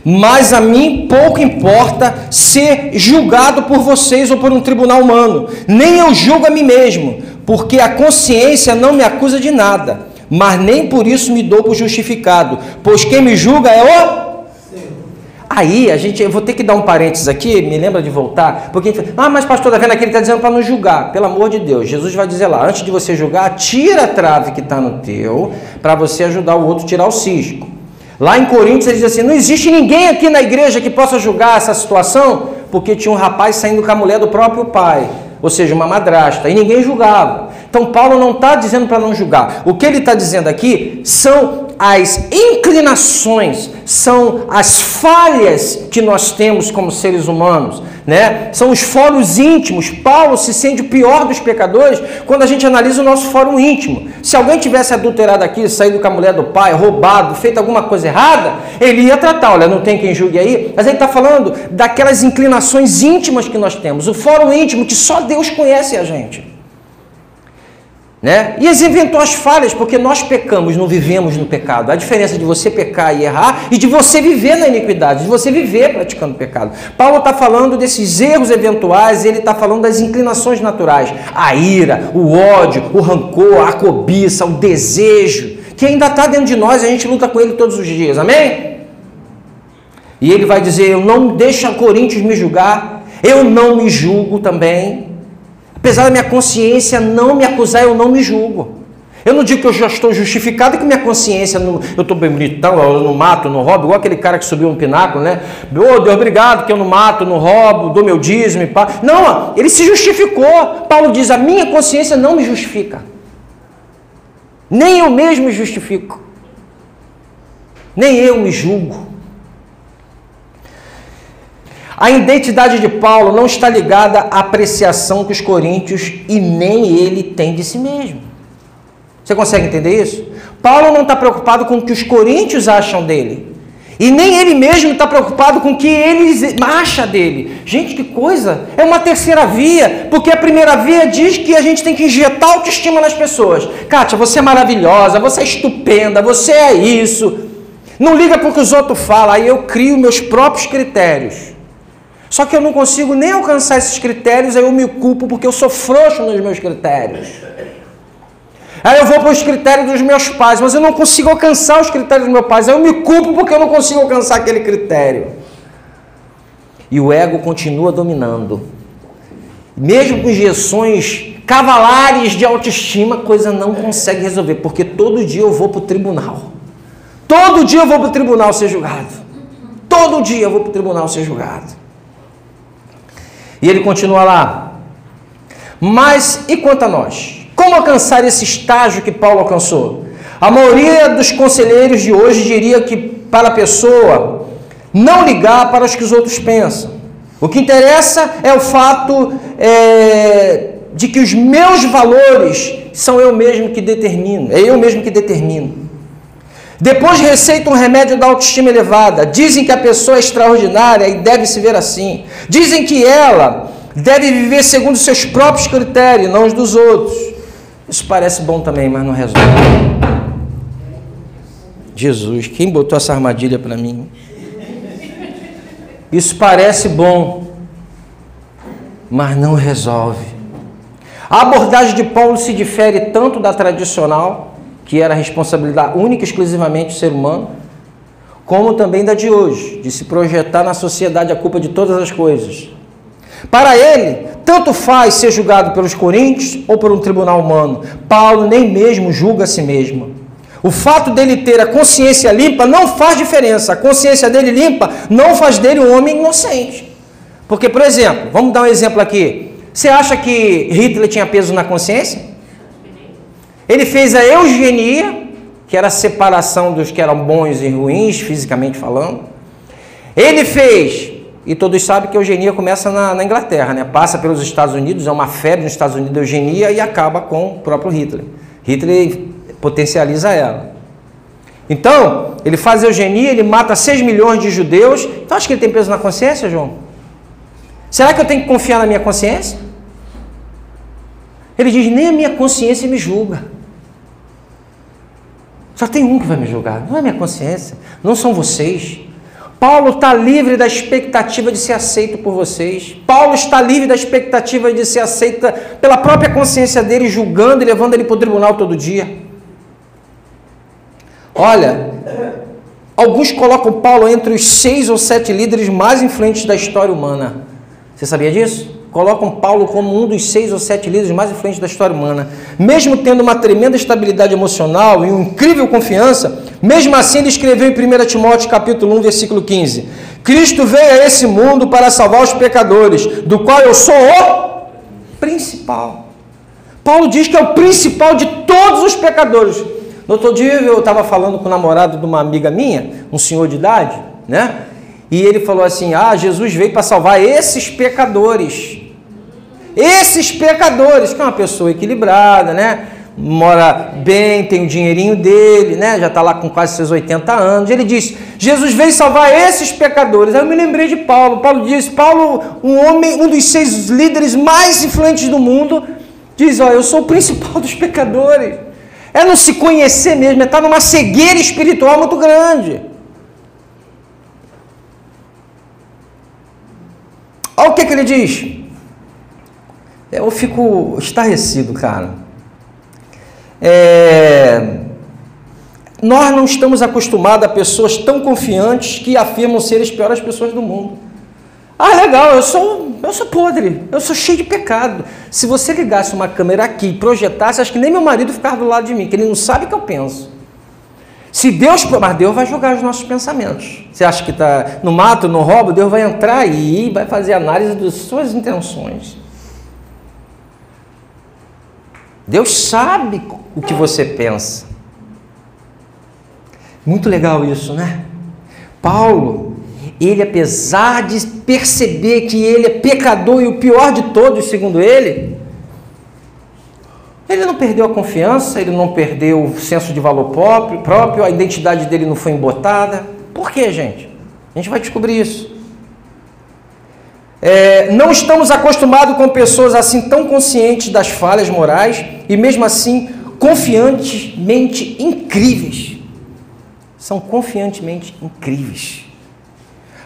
Mas a mim pouco importa ser julgado por vocês ou por um tribunal humano. Nem eu julgo a mim mesmo, porque a consciência não me acusa de nada. Mas nem por isso me dou por justificado, pois quem me julga é o... Aí, eu vou ter que dar um parênteses aqui, me lembra de voltar, porque a gente fala, mas pastor, tá vendo aqui, ele está dizendo para não julgar. Pelo amor de Deus, Jesus vai dizer lá, antes de você julgar, tira a trave que está no teu, para você ajudar o outro a tirar o cisco. Lá em Coríntios ele diz assim, não existe ninguém aqui na igreja que possa julgar essa situação, porque tinha um rapaz saindo com a mulher do próprio pai, ou seja, uma madrasta, e ninguém julgava. Então Paulo não está dizendo para não julgar. O que ele está dizendo aqui são as inclinações, são as falhas que nós temos como seres humanos, né? São os fóruns íntimos. Paulo se sente o pior dos pecadores quando a gente analisa o nosso fórum íntimo. Se alguém tivesse adulterado aqui, saído com a mulher do pai, roubado, feito alguma coisa errada, ele ia tratar, olha, não tem quem julgue aí, mas ele está falando daquelas inclinações íntimas que nós temos, o fórum íntimo que só Deus conhece a gente. Né? E as eventuais falhas, porque nós pecamos, não vivemos no pecado. A diferença de você pecar e errar e de você viver na iniquidade, de você viver praticando pecado. Paulo está falando desses erros eventuais, ele está falando das inclinações naturais. A ira, o ódio, o rancor, a cobiça, o desejo, que ainda está dentro de nós, a gente luta com ele todos os dias, amém? E ele vai dizer, eu não deixo a Coríntios me julgar, eu não me julgo também. Apesar da minha consciência não me acusar, eu não me julgo. Eu não digo que eu já estou justificado e que minha consciência, eu estou bem bonitão, eu não mato, não roubo, igual aquele cara que subiu no pináculo, né? Oh, Deus, obrigado que eu não mato, não roubo, dou meu dízimo e pá. Não, ele se justificou. Paulo diz, a minha consciência não me justifica. Nem eu mesmo me justifico. Nem eu me julgo. A identidade de Paulo não está ligada à apreciação que os coríntios e nem ele tem de si mesmo. Você consegue entender isso? Paulo não está preocupado com o que os coríntios acham dele. E nem ele mesmo está preocupado com o que eles acham dele. Gente, que coisa! É uma terceira via, porque a primeira via diz que a gente tem que injetar autoestima nas pessoas. Kátia, você é maravilhosa, você é estupenda, você é isso. Não liga para o que os outros falam, aí eu crio meus próprios critérios. Só que eu não consigo nem alcançar esses critérios, aí eu me culpo porque eu sou frouxo nos meus critérios. Aí eu vou para os critérios dos meus pais, mas eu não consigo alcançar os critérios dos meus pais. Aí eu me culpo porque eu não consigo alcançar aquele critério. E o ego continua dominando. Mesmo com injeções cavalares de autoestima, a coisa não consegue resolver, porque todo dia eu vou para o tribunal. Todo dia eu vou para o tribunal ser julgado. Todo dia eu vou para o tribunal ser julgado. E ele continua lá. Mas e quanto a nós? Como alcançar esse estágio que Paulo alcançou? A maioria dos conselheiros de hoje diria que para a pessoa não ligar para os que os outros pensam. O que interessa é o fato de que os meus valores são eu mesmo que determino. É eu mesmo que determino. Depois receitam um remédio da autoestima elevada. Dizem que a pessoa é extraordinária e deve se ver assim. Dizem que ela deve viver segundo os seus próprios critérios, não os dos outros. Isso parece bom também, mas não resolve. Jesus, quem botou essa armadilha para mim? Isso parece bom, mas não resolve. A abordagem de Paulo se difere tanto da tradicional, que era a responsabilidade única e exclusivamente do ser humano, como também da de hoje, de se projetar na sociedade a culpa de todas as coisas. Para ele, tanto faz ser julgado pelos coríntios ou por um tribunal humano. Paulo nem mesmo julga a si mesmo. O fato dele ter a consciência limpa não faz diferença. A consciência dele limpa não faz dele um homem inocente. Porque, por exemplo, vamos dar um exemplo aqui. Você acha que Hitler tinha peso na consciência? Ele fez a eugenia, que era a separação dos que eram bons e ruins, fisicamente falando. Ele fez... E todos sabem que a eugenia começa na Inglaterra, né? Passa pelos Estados Unidos, é uma febre nos Estados Unidos a eugenia e acaba com o próprio Hitler. Hitler potencializa ela. Então, ele faz a eugenia, ele mata 6 milhões de judeus. Então, acha que ele tem peso na consciência, João? Será que eu tenho que confiar na minha consciência? Ele diz, nem a minha consciência me julga. Só tem um que vai me julgar, não é a minha consciência, não são vocês. Paulo está livre da expectativa de ser aceito por vocês. Paulo está livre da expectativa de ser aceita pela própria consciência dele, julgando e levando ele para o tribunal todo dia. Olha, alguns colocam Paulo entre os 6 ou 7 líderes mais influentes da história humana. Você sabia disso? Colocam Paulo como um dos 6 ou 7 líderes mais influentes da história humana. Mesmo tendo uma tremenda estabilidade emocional e uma incrível confiança, mesmo assim ele escreveu em 1 Timóteo capítulo 1, versículo 15: Cristo veio a esse mundo para salvar os pecadores, do qual eu sou o principal. Paulo diz que é o principal de todos os pecadores. No outro dia eu estava falando com o namorado de uma amiga minha, um senhor de idade, né? E ele falou assim, Jesus veio para salvar esses pecadores. Esses pecadores, que é uma pessoa equilibrada, né? Mora bem, tem o dinheirinho dele, né? Já está lá com quase seus 80 anos. Ele disse, Jesus veio salvar esses pecadores. Aí eu me lembrei de Paulo. Paulo disse, Paulo, um homem, um dos 6 líderes mais influentes do mundo, diz, eu sou o principal dos pecadores. É não se conhecer mesmo, é estar numa cegueira espiritual muito grande. Olha o que ele diz. Eu fico estarrecido, cara. Nós não estamos acostumados a pessoas tão confiantes que afirmam ser as piores pessoas do mundo. Ah, legal, eu sou podre, eu sou cheio de pecado. Se você ligasse uma câmera aqui e projetasse, acho que nem meu marido ficava do lado de mim, que ele não sabe o que eu penso. Mas Deus vai julgar os nossos pensamentos. Você acha que está no mato, no roubo, Deus vai entrar aí e vai fazer análise das suas intenções. Deus sabe o que você pensa. Muito legal isso, né? Paulo, ele, apesar de perceber que ele é pecador e o pior de todos, segundo ele não perdeu a confiança, ele não perdeu o senso de valor próprio, a identidade dele não foi embotada. Por quê, gente? A gente vai descobrir isso. Não estamos acostumados com pessoas assim tão conscientes das falhas morais e mesmo assim confiantemente incríveis. São confiantemente incríveis.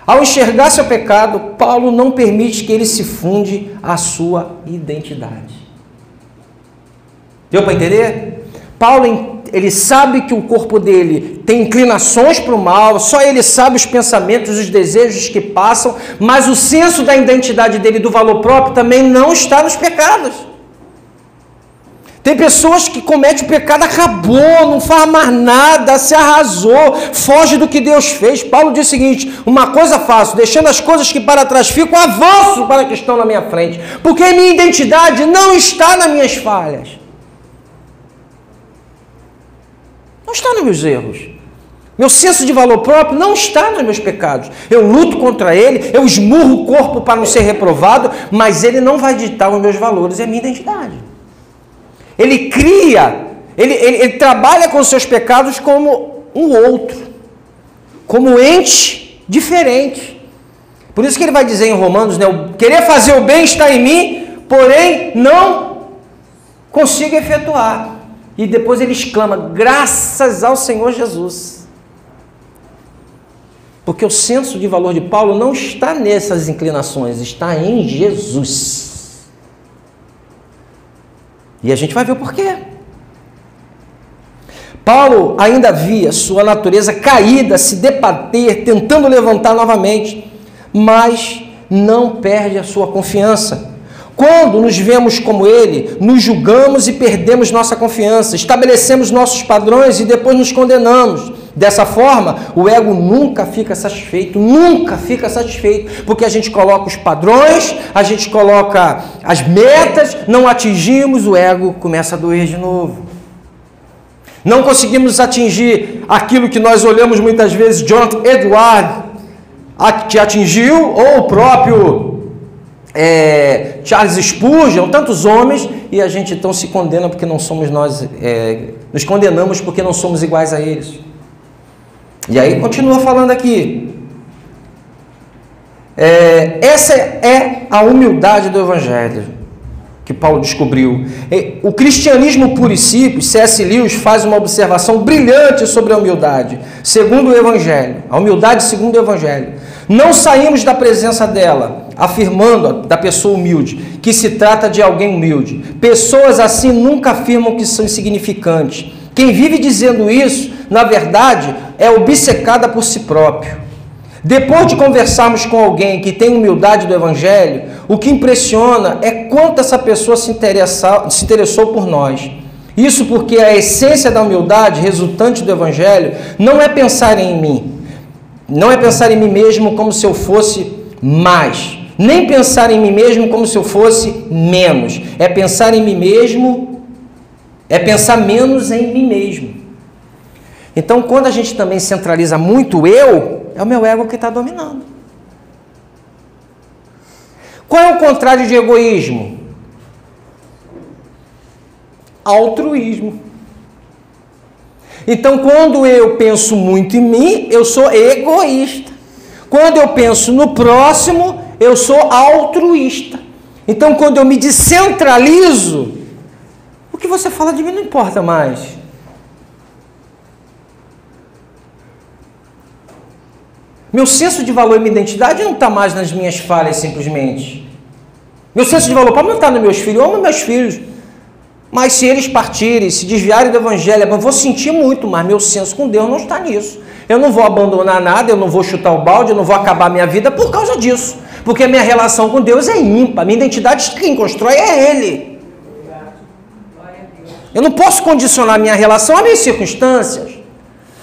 Ao enxergar seu pecado, Paulo não permite que ele se funde à sua identidade. Deu para entender? Paulo, ele sabe que o corpo dele tem inclinações para o mal, só ele sabe os pensamentos, os desejos que passam, mas o senso da identidade dele, do valor próprio, também não está nos pecados. Tem pessoas que cometem o pecado, acabou, não faz mais nada, se arrasou, foge do que Deus fez. Paulo diz o seguinte: uma coisa faço, deixando as coisas que para trás ficam, avanço para que estão na minha frente, porque a minha identidade não está nas minhas falhas. Não está nos meus erros. Meu senso de valor próprio não está nos meus pecados. Eu luto contra ele, eu esmurro o corpo para não ser reprovado, mas ele não vai ditar os meus valores e a minha identidade. Ele cria, ele trabalha com os seus pecados como um outro, como ente diferente. Por isso que ele vai dizer em Romanos, né, o querer fazer o bem está em mim, porém não consigo efetuar. E depois ele exclama, graças ao Senhor Jesus. Porque o senso de valor de Paulo não está nessas inclinações, está em Jesus. E a gente vai ver o porquê. Paulo ainda via sua natureza caída, se debater, tentando levantar novamente, mas não perde a sua confiança. Quando nos vemos como ele, nos julgamos e perdemos nossa confiança, estabelecemos nossos padrões e depois nos condenamos. Dessa forma, o ego nunca fica satisfeito, porque a gente coloca os padrões, a gente coloca as metas, não atingimos, o ego começa a doer de novo. Não conseguimos atingir aquilo que nós olhamos muitas vezes, Jonathan Edwards que atingiu, ou o próprio Charles Spurgeon, tantos homens, e a gente então se condena porque não somos nós, nos condenamos porque não somos iguais a eles. E aí continua falando aqui. Essa é a humildade do Evangelho que Paulo descobriu. O cristianismo puro e simples, C.S. Lewis faz uma observação brilhante sobre a humildade, segundo o Evangelho. A humildade segundo o Evangelho. Não saímos da presença dela, afirmando da pessoa humilde, que se trata de alguém humilde. Pessoas assim nunca afirmam que são insignificantes. Quem vive dizendo isso, na verdade, é obcecada por si próprio. Depois de conversarmos com alguém que tem humildade do Evangelho, o que impressiona é quanto essa pessoa se interessou por nós. Isso porque a essência da humildade resultante do Evangelho não é pensar em mim, não é pensar em mim mesmo como se eu fosse mais, nem pensar em mim mesmo como se eu fosse menos. É pensar em mim mesmo, é pensar menos em mim mesmo. Então, quando a gente também centraliza muito o eu, é o meu ego que está dominando. Qual é o contrário de egoísmo? Altruísmo. Então, quando eu penso muito em mim, eu sou egoísta. Quando eu penso no próximo, eu sou altruísta. Então, quando eu me descentralizo, o que você fala de mim não importa mais. Meu senso de valor e minha identidade não está mais nas minhas falhas, simplesmente. Meu senso de valor próprio não está nos meus filhos. Eu amo meus filhos. Mas se eles partirem, se desviarem do Evangelho, eu vou sentir muito, mas meu senso com Deus não está nisso. Eu não vou abandonar nada, eu não vou chutar o balde, eu não vou acabar minha vida por causa disso. porque a minha relação com Deus é ímpar, minha identidade quem constrói é Ele. Eu não posso condicionar minha relação às minhas circunstâncias,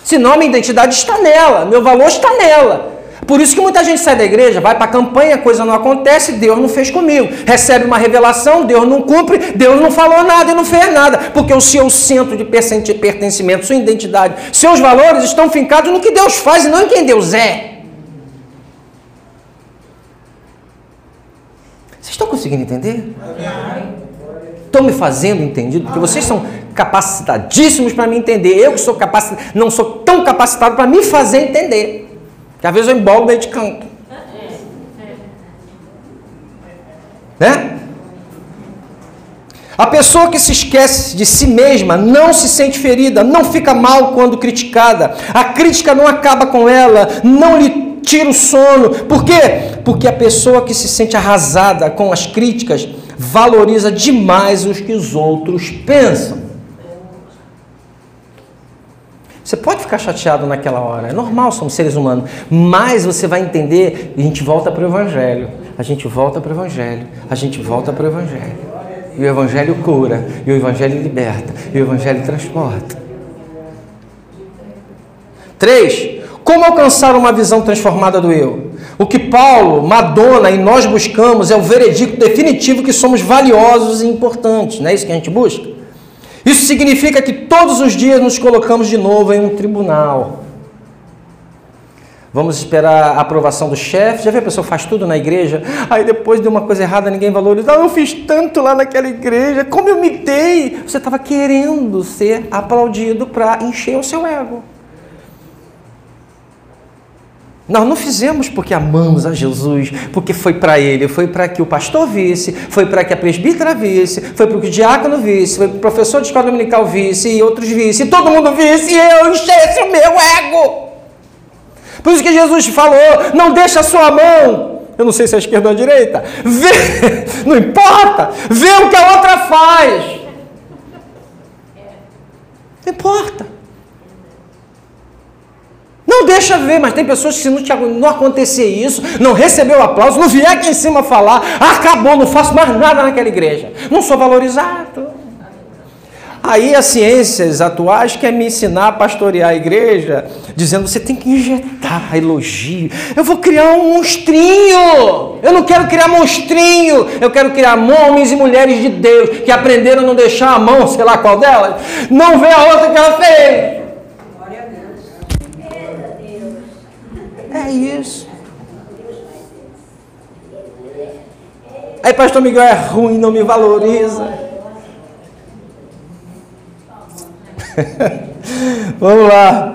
senão a minha identidade está nela, meu valor está nela. Por isso que muita gente sai da igreja, vai para a campanha, a coisa não acontece, Deus não fez comigo. Recebe uma revelação, Deus não cumpre, Deus não falou nada e não fez nada. Porque o seu centro de pertencimento, sua identidade, seus valores estão fincados no que Deus faz e não em quem Deus é. Vocês estão conseguindo entender? Estão me fazendo entendido? Porque vocês são capacitadíssimos para me entender. Eu que sou não sou tão capacitado para me fazer entender. Que às vezes eu embolo meio de canto. Né? A pessoa que se esquece de si mesma não se sente ferida, não fica mal quando criticada. A crítica não acaba com ela, não lhe tira o sono. Por quê? Porque a pessoa que se sente arrasada com as críticas valoriza demais os que os outros pensam. Você pode ficar chateado naquela hora, é normal, somos seres humanos, mas você vai entender e a gente volta para o Evangelho, a gente volta para o Evangelho, a gente volta para o Evangelho. E o Evangelho cura, e o Evangelho liberta, e o Evangelho transporta. 3. Como alcançar uma visão transformada do eu? O que Paulo, Madonna e nós buscamos é o veredicto definitivo que somos valiosos e importantes, não é isso que a gente busca? Isso significa que todos os dias nos colocamos de novo em um tribunal. Vamos esperar a aprovação do chefe. Já viu a pessoa faz tudo na igreja? Aí depois deu uma coisa errada, ninguém valoriza. Eu fiz tanto lá naquela igreja, como eu me dei. Você estava querendo ser aplaudido para encher o seu ego. Nós não fizemos porque amamos a Jesus, porque foi para Ele, foi para que o pastor visse, foi para que a presbítera visse, foi para que o diácono visse, foi para o professor de escola dominical visse, e outros visse, e todo mundo visse, e eu enchesse o meu ego. Por isso que Jesus falou, não deixa a sua mão, eu não sei se é a esquerda ou a direita, vê, não importa, vê o que a outra faz. Não importa. Não deixa ver, mas tem pessoas que se não acontecer isso, não recebeu o aplauso, não vier aqui em cima falar, acabou, não faço mais nada naquela igreja, não sou valorizado. Aí as ciências atuais querem me ensinar a pastorear a igreja, dizendo você tem que injetar elogio. Eu vou criar um monstrinho, eu não quero criar monstrinho, eu quero criar homens e mulheres de Deus, que aprenderam a não deixar a mão, sei lá qual delas, não vê a outra que ela fez. É isso. Aí pastor Miguel é ruim, não me valoriza. Vamos lá.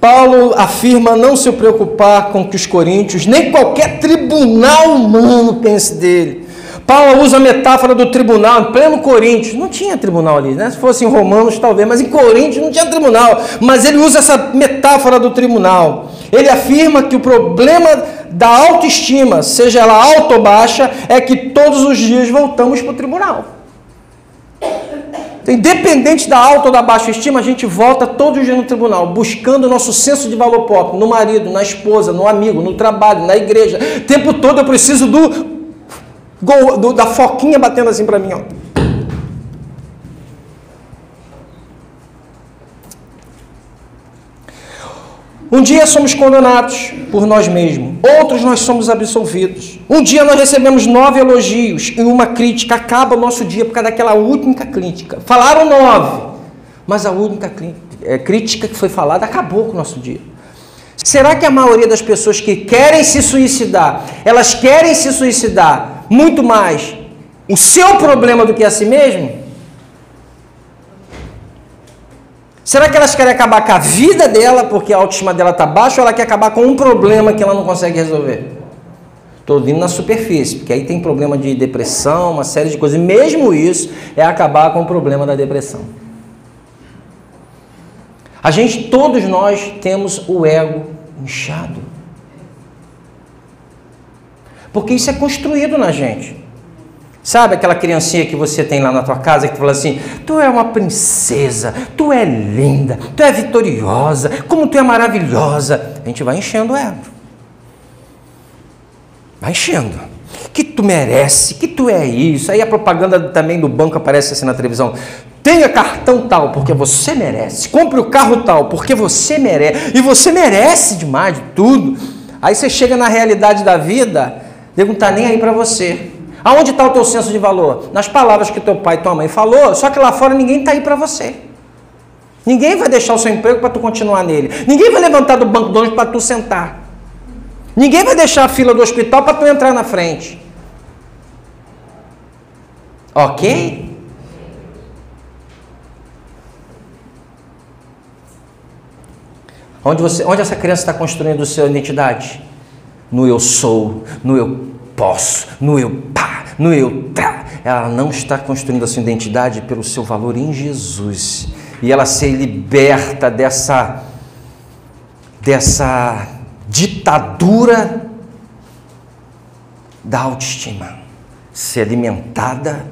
Paulo afirma não se preocupar com que os coríntios, nem qualquer tribunal humano pense dele. Paulo usa a metáfora do tribunal em pleno Coríntios. Não tinha tribunal ali, né? Se fosse em Romanos, talvez, mas em Coríntios não tinha tribunal. Mas ele usa essa metáfora do tribunal. Ele afirma que o problema da autoestima, seja ela alta ou baixa, é que todos os dias voltamos para o tribunal. Então, independente da alta ou da baixa estima, a gente volta todos os dias no tribunal, buscando o nosso senso de valor próprio, no marido, na esposa, no amigo, no trabalho, na igreja. O tempo todo eu preciso da foquinha batendo assim para mim, ó. Um dia somos condenados por nós mesmos, outros nós somos absolvidos. Um dia nós recebemos 9 elogios e uma crítica, acaba o nosso dia por causa daquela única crítica. Falaram 9, mas a única crítica que foi falada acabou com o nosso dia. Será que a maioria das pessoas que querem se suicidar, elas querem se suicidar muito mais o seu problema do que a si mesmo? Será que elas querem acabar com a vida dela porque a autoestima dela está baixa, ou ela quer acabar com um problema que ela não consegue resolver? Estou vindo na superfície, porque aí tem problema de depressão, uma série de coisas. E mesmo isso é acabar com o problema da depressão. Todos nós temos o ego inchado. Porque isso é construído na gente. Sabe aquela criancinha que você tem lá na tua casa que fala assim, tu é uma princesa, tu é linda, tu é vitoriosa, como tu é maravilhosa. A gente vai enchendo o ego. Vai enchendo. Que tu merece, que tu é isso. Aí a propaganda também do banco aparece assim na televisão. Tenha cartão tal, porque você merece. Compre o carro tal, porque você merece. E você merece demais de tudo. Aí você chega na realidade da vida, Deus não está nem aí para você. Aonde está o teu senso de valor? Nas palavras que teu pai e tua mãe falou, só que lá fora ninguém está aí para você. Ninguém vai deixar o seu emprego para tu continuar nele. Ninguém vai levantar do banco de ônibus para tu sentar. Ninguém vai deixar a fila do hospital para tu entrar na frente. Ok? Onde essa criança está construindo a sua identidade? No eu sou, no eu posso, no eu pá, no eu tá. Ela não está construindo a sua identidade pelo seu valor em Jesus. E ela se liberta dessa ditadura da autoestima. Ser alimentada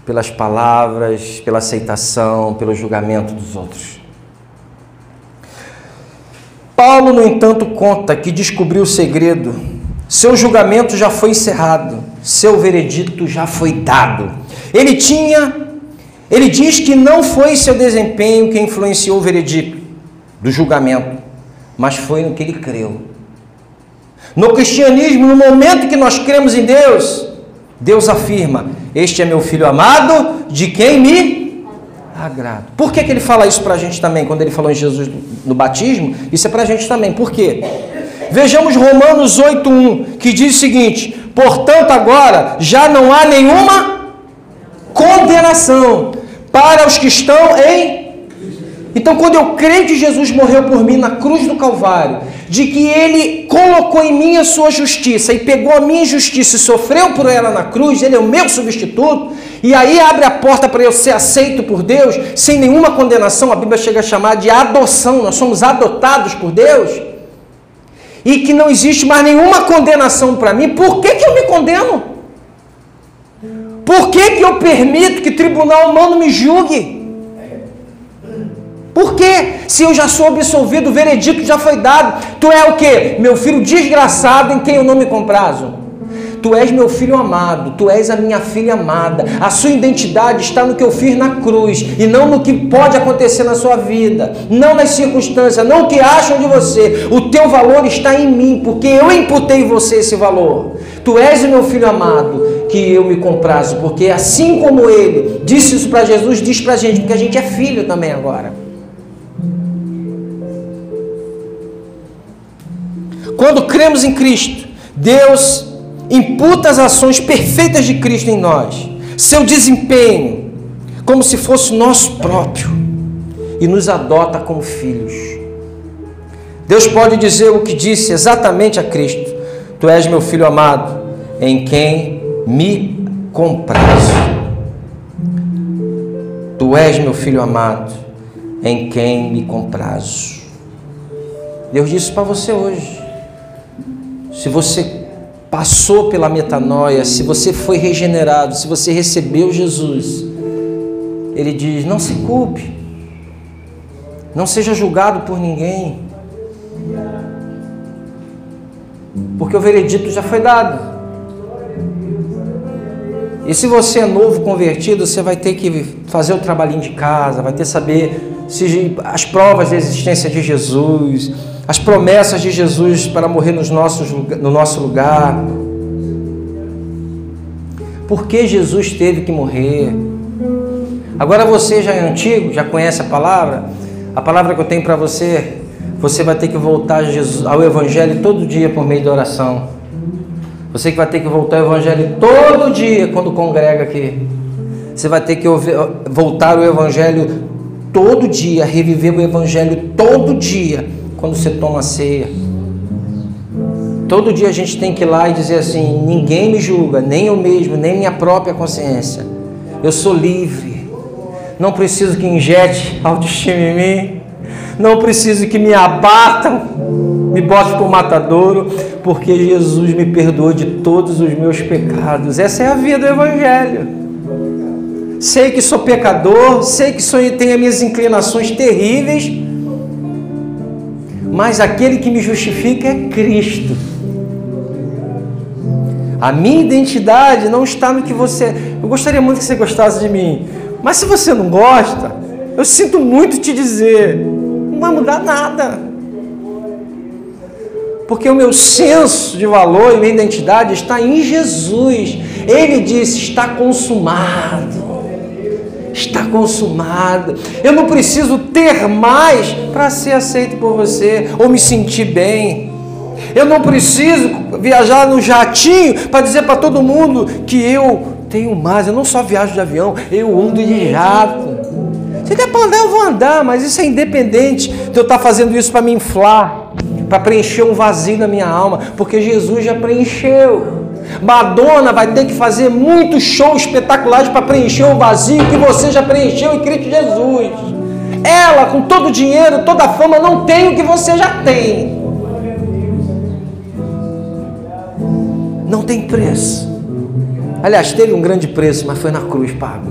pelas palavras, pela aceitação, pelo julgamento dos outros. Paulo, no entanto, conta que descobriu o segredo. Seu julgamento já foi encerrado. Seu veredito já foi dado. Ele diz que não foi seu desempenho que influenciou o veredito do julgamento, mas foi no que ele creu. No cristianismo, no momento que nós cremos em Deus, Deus afirma: este é meu filho amado, de quem me agrado. Por que ele fala isso para a gente também, quando ele falou em Jesus no batismo? Isso é para a gente também. Por quê? Vejamos Romanos 8:1, que diz o seguinte: portanto agora já não há nenhuma condenação para os que estão em... Então, quando eu creio que Jesus morreu por mim na cruz do Calvário, de que Ele colocou em mim a sua justiça e pegou a minha injustiça e sofreu por ela na cruz, Ele é o meu substituto, e aí abre a porta para eu ser aceito por Deus, sem nenhuma condenação. A Bíblia chega a chamar de adoção, nós somos adotados por Deus, e que não existe mais nenhuma condenação para mim. Por que eu me condeno? Por que eu permito que tribunal humano me julgue? Por quê? Se eu já sou absolvido, o veredito já foi dado. Tu é o quê? Meu filho desgraçado em quem eu não me comprazo. Tu és meu filho amado, tu és a minha filha amada. A sua identidade está no que eu fiz na cruz e não no que pode acontecer na sua vida, não nas circunstâncias, não o que acham de você. O teu valor está em mim, porque eu imputei em você esse valor. Tu és o meu filho amado, que eu me comprazo, porque assim como ele disse isso para Jesus, diz para a gente, porque a gente é filho também agora. Quando cremos em Cristo, Deus imputa as ações perfeitas de Cristo em nós, seu desempenho, como se fosse nosso próprio, e nos adota como filhos. Deus pode dizer o que disse exatamente a Cristo: tu és meu filho amado, em quem me comprazo. Tu és meu filho amado, em quem me comprazo. Deus disse isso para você hoje. Se você passou pela metanoia, se você foi regenerado, se você recebeu Jesus, Ele diz: não se culpe, não seja julgado por ninguém, porque o veredito já foi dado. E se você é novo convertido, você vai ter que fazer o trabalhinho de casa, vai ter que saber as provas da existência de Jesus, as promessas de Jesus para morrer no nosso lugar. Por que Jesus teve que morrer? Agora você já é antigo, já conhece a palavra que eu tenho para você. Você vai ter que voltar ao Evangelho todo dia por meio da oração. Você que vai ter que voltar ao Evangelho todo dia quando congrega aqui. Você vai ter que voltar ao Evangelho todo dia, reviver o Evangelho todo dia quando você toma a ceia. Todo dia a gente tem que ir lá e dizer assim: ninguém me julga, nem eu mesmo, nem minha própria consciência. Eu sou livre. Não preciso que injete autoestima em mim. Não preciso que me abatam, me bote por matadouro, porque Jesus me perdoou de todos os meus pecados. Essa é a vida do Evangelho. Sei que sou pecador, sei que tenho as minhas inclinações terríveis, mas aquele que me justifica é Cristo. A minha identidade não está no que você... Eu gostaria muito que você gostasse de mim. Mas se você não gosta, eu sinto muito te dizer, não vai mudar nada. Porque o meu senso de valor e minha identidade está em Jesus. Ele disse, está consumado. Está consumado. Eu não preciso ter mais para ser aceito por você ou me sentir bem. Eu não preciso viajar no jatinho para dizer para todo mundo que eu tenho mais. Eu não só viajo de avião, eu ando de jato. Se der para andar, eu vou andar, mas isso é independente de eu estar fazendo isso para me inflar, para preencher um vazio na minha alma, porque Jesus já preencheu. Madonna vai ter que fazer muitos shows espetaculares para preencher o vazio que você já preencheu em Cristo Jesus. Ela, com todo o dinheiro, toda a fama, não tem o que você já tem. Não tem preço. Aliás, teve um grande preço, mas foi na cruz pago.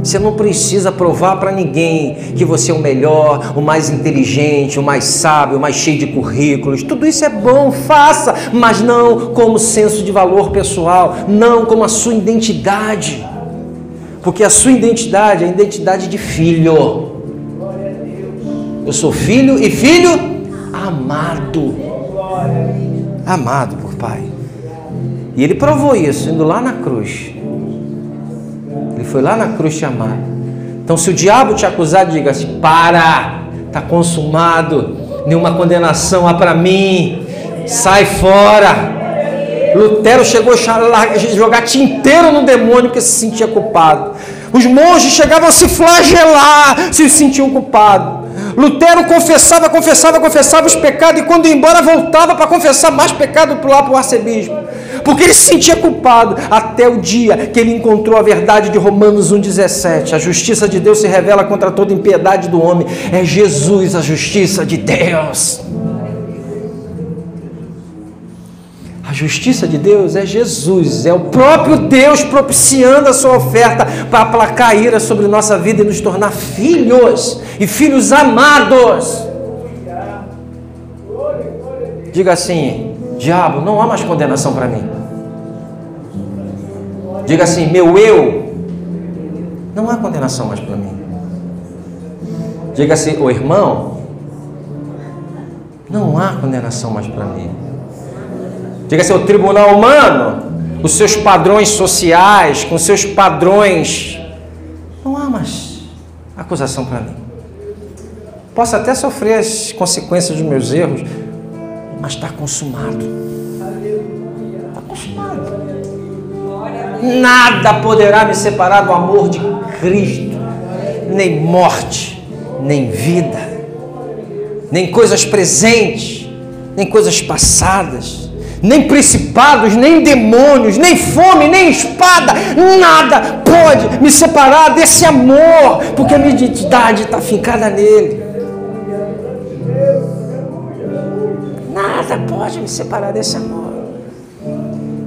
Você não precisa provar para ninguém que você é o melhor, o mais inteligente, o mais sábio, o mais cheio de currículos. Tudo isso é bom, faça, mas não como senso de valor pessoal, não como a sua identidade. Porque a sua identidade é a identidade de filho. Eu sou filho e filho amado. Amado por Pai. E Ele provou isso, indo lá na cruz. Ele foi lá na cruz te amar. Então, se o diabo te acusar, diga assim: para, está consumado, nenhuma condenação há para mim, sai fora. Lutero chegou a jogar tinteiro no demônio porque se sentia culpado. Os monges chegavam a se flagelar, se sentiam culpados. Lutero confessava os pecados e quando ia embora voltava para confessar mais pecado lá para o arcebispo. Porque ele se sentia culpado até o dia que ele encontrou a verdade de Romanos 1,17. A justiça de Deus se revela contra toda impiedade do homem. É Jesus a justiça de Deus. A justiça de Deus é Jesus, é o próprio Deus propiciando a sua oferta para aplacar a ira sobre nossa vida e nos tornar filhos e filhos amados. Diga assim: diabo, não há mais condenação para mim. Diga assim: meu eu, não há condenação mais para mim. Diga assim: ô irmão, não há condenação mais para mim. Diga assim: o tribunal humano, os seus padrões sociais, com seus padrões, não há mais acusação para mim. Posso até sofrer as consequências dos meus erros, mas está consumado. Está consumado. Nada poderá me separar do amor de Cristo, nem morte, nem vida, nem coisas presentes, nem coisas passadas, nem principados, nem demônios, nem fome, nem espada, nada pode me separar desse amor, porque a minha identidade está fincada nele. Nada pode me separar desse amor.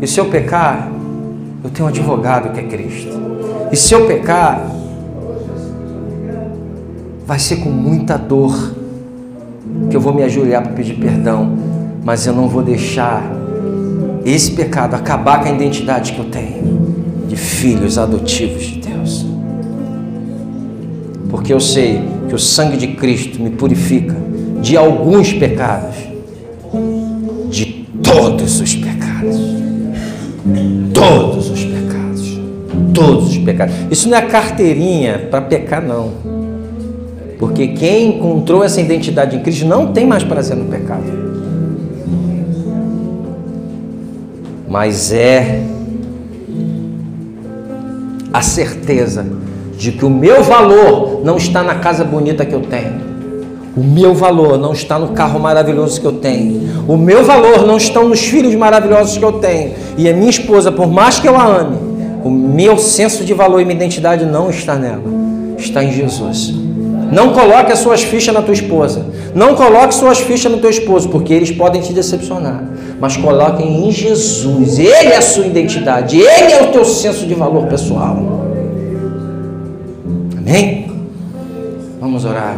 E se eu pecar, eu tenho um advogado que é Cristo. E se eu pecar, vai ser com muita dor que eu vou me ajoelhar para pedir perdão, mas eu não vou deixar esse pecado acabar com a identidade que eu tenho de filhos adotivos de Deus. Porque eu sei que o sangue de Cristo me purifica de alguns pecados, de todos os pecados. Todos os pecados. Todos os pecados. Isso não é carteirinha para pecar, não. Porque quem encontrou essa identidade em Cristo não tem mais prazer no pecado. Mas é a certeza de que o meu valor não está na casa bonita que eu tenho. O meu valor não está no carro maravilhoso que eu tenho. O meu valor não está nos filhos maravilhosos que eu tenho. E a minha esposa, por mais que eu a ame, o meu senso de valor e minha identidade não está nela. Está em Jesus. Não coloque as suas fichas na tua esposa. Não coloque suas fichas no teu esposo, porque eles podem te decepcionar. Mas coloquem em Jesus. Ele é a sua identidade. Ele é o teu senso de valor pessoal. Amém? Vamos orar.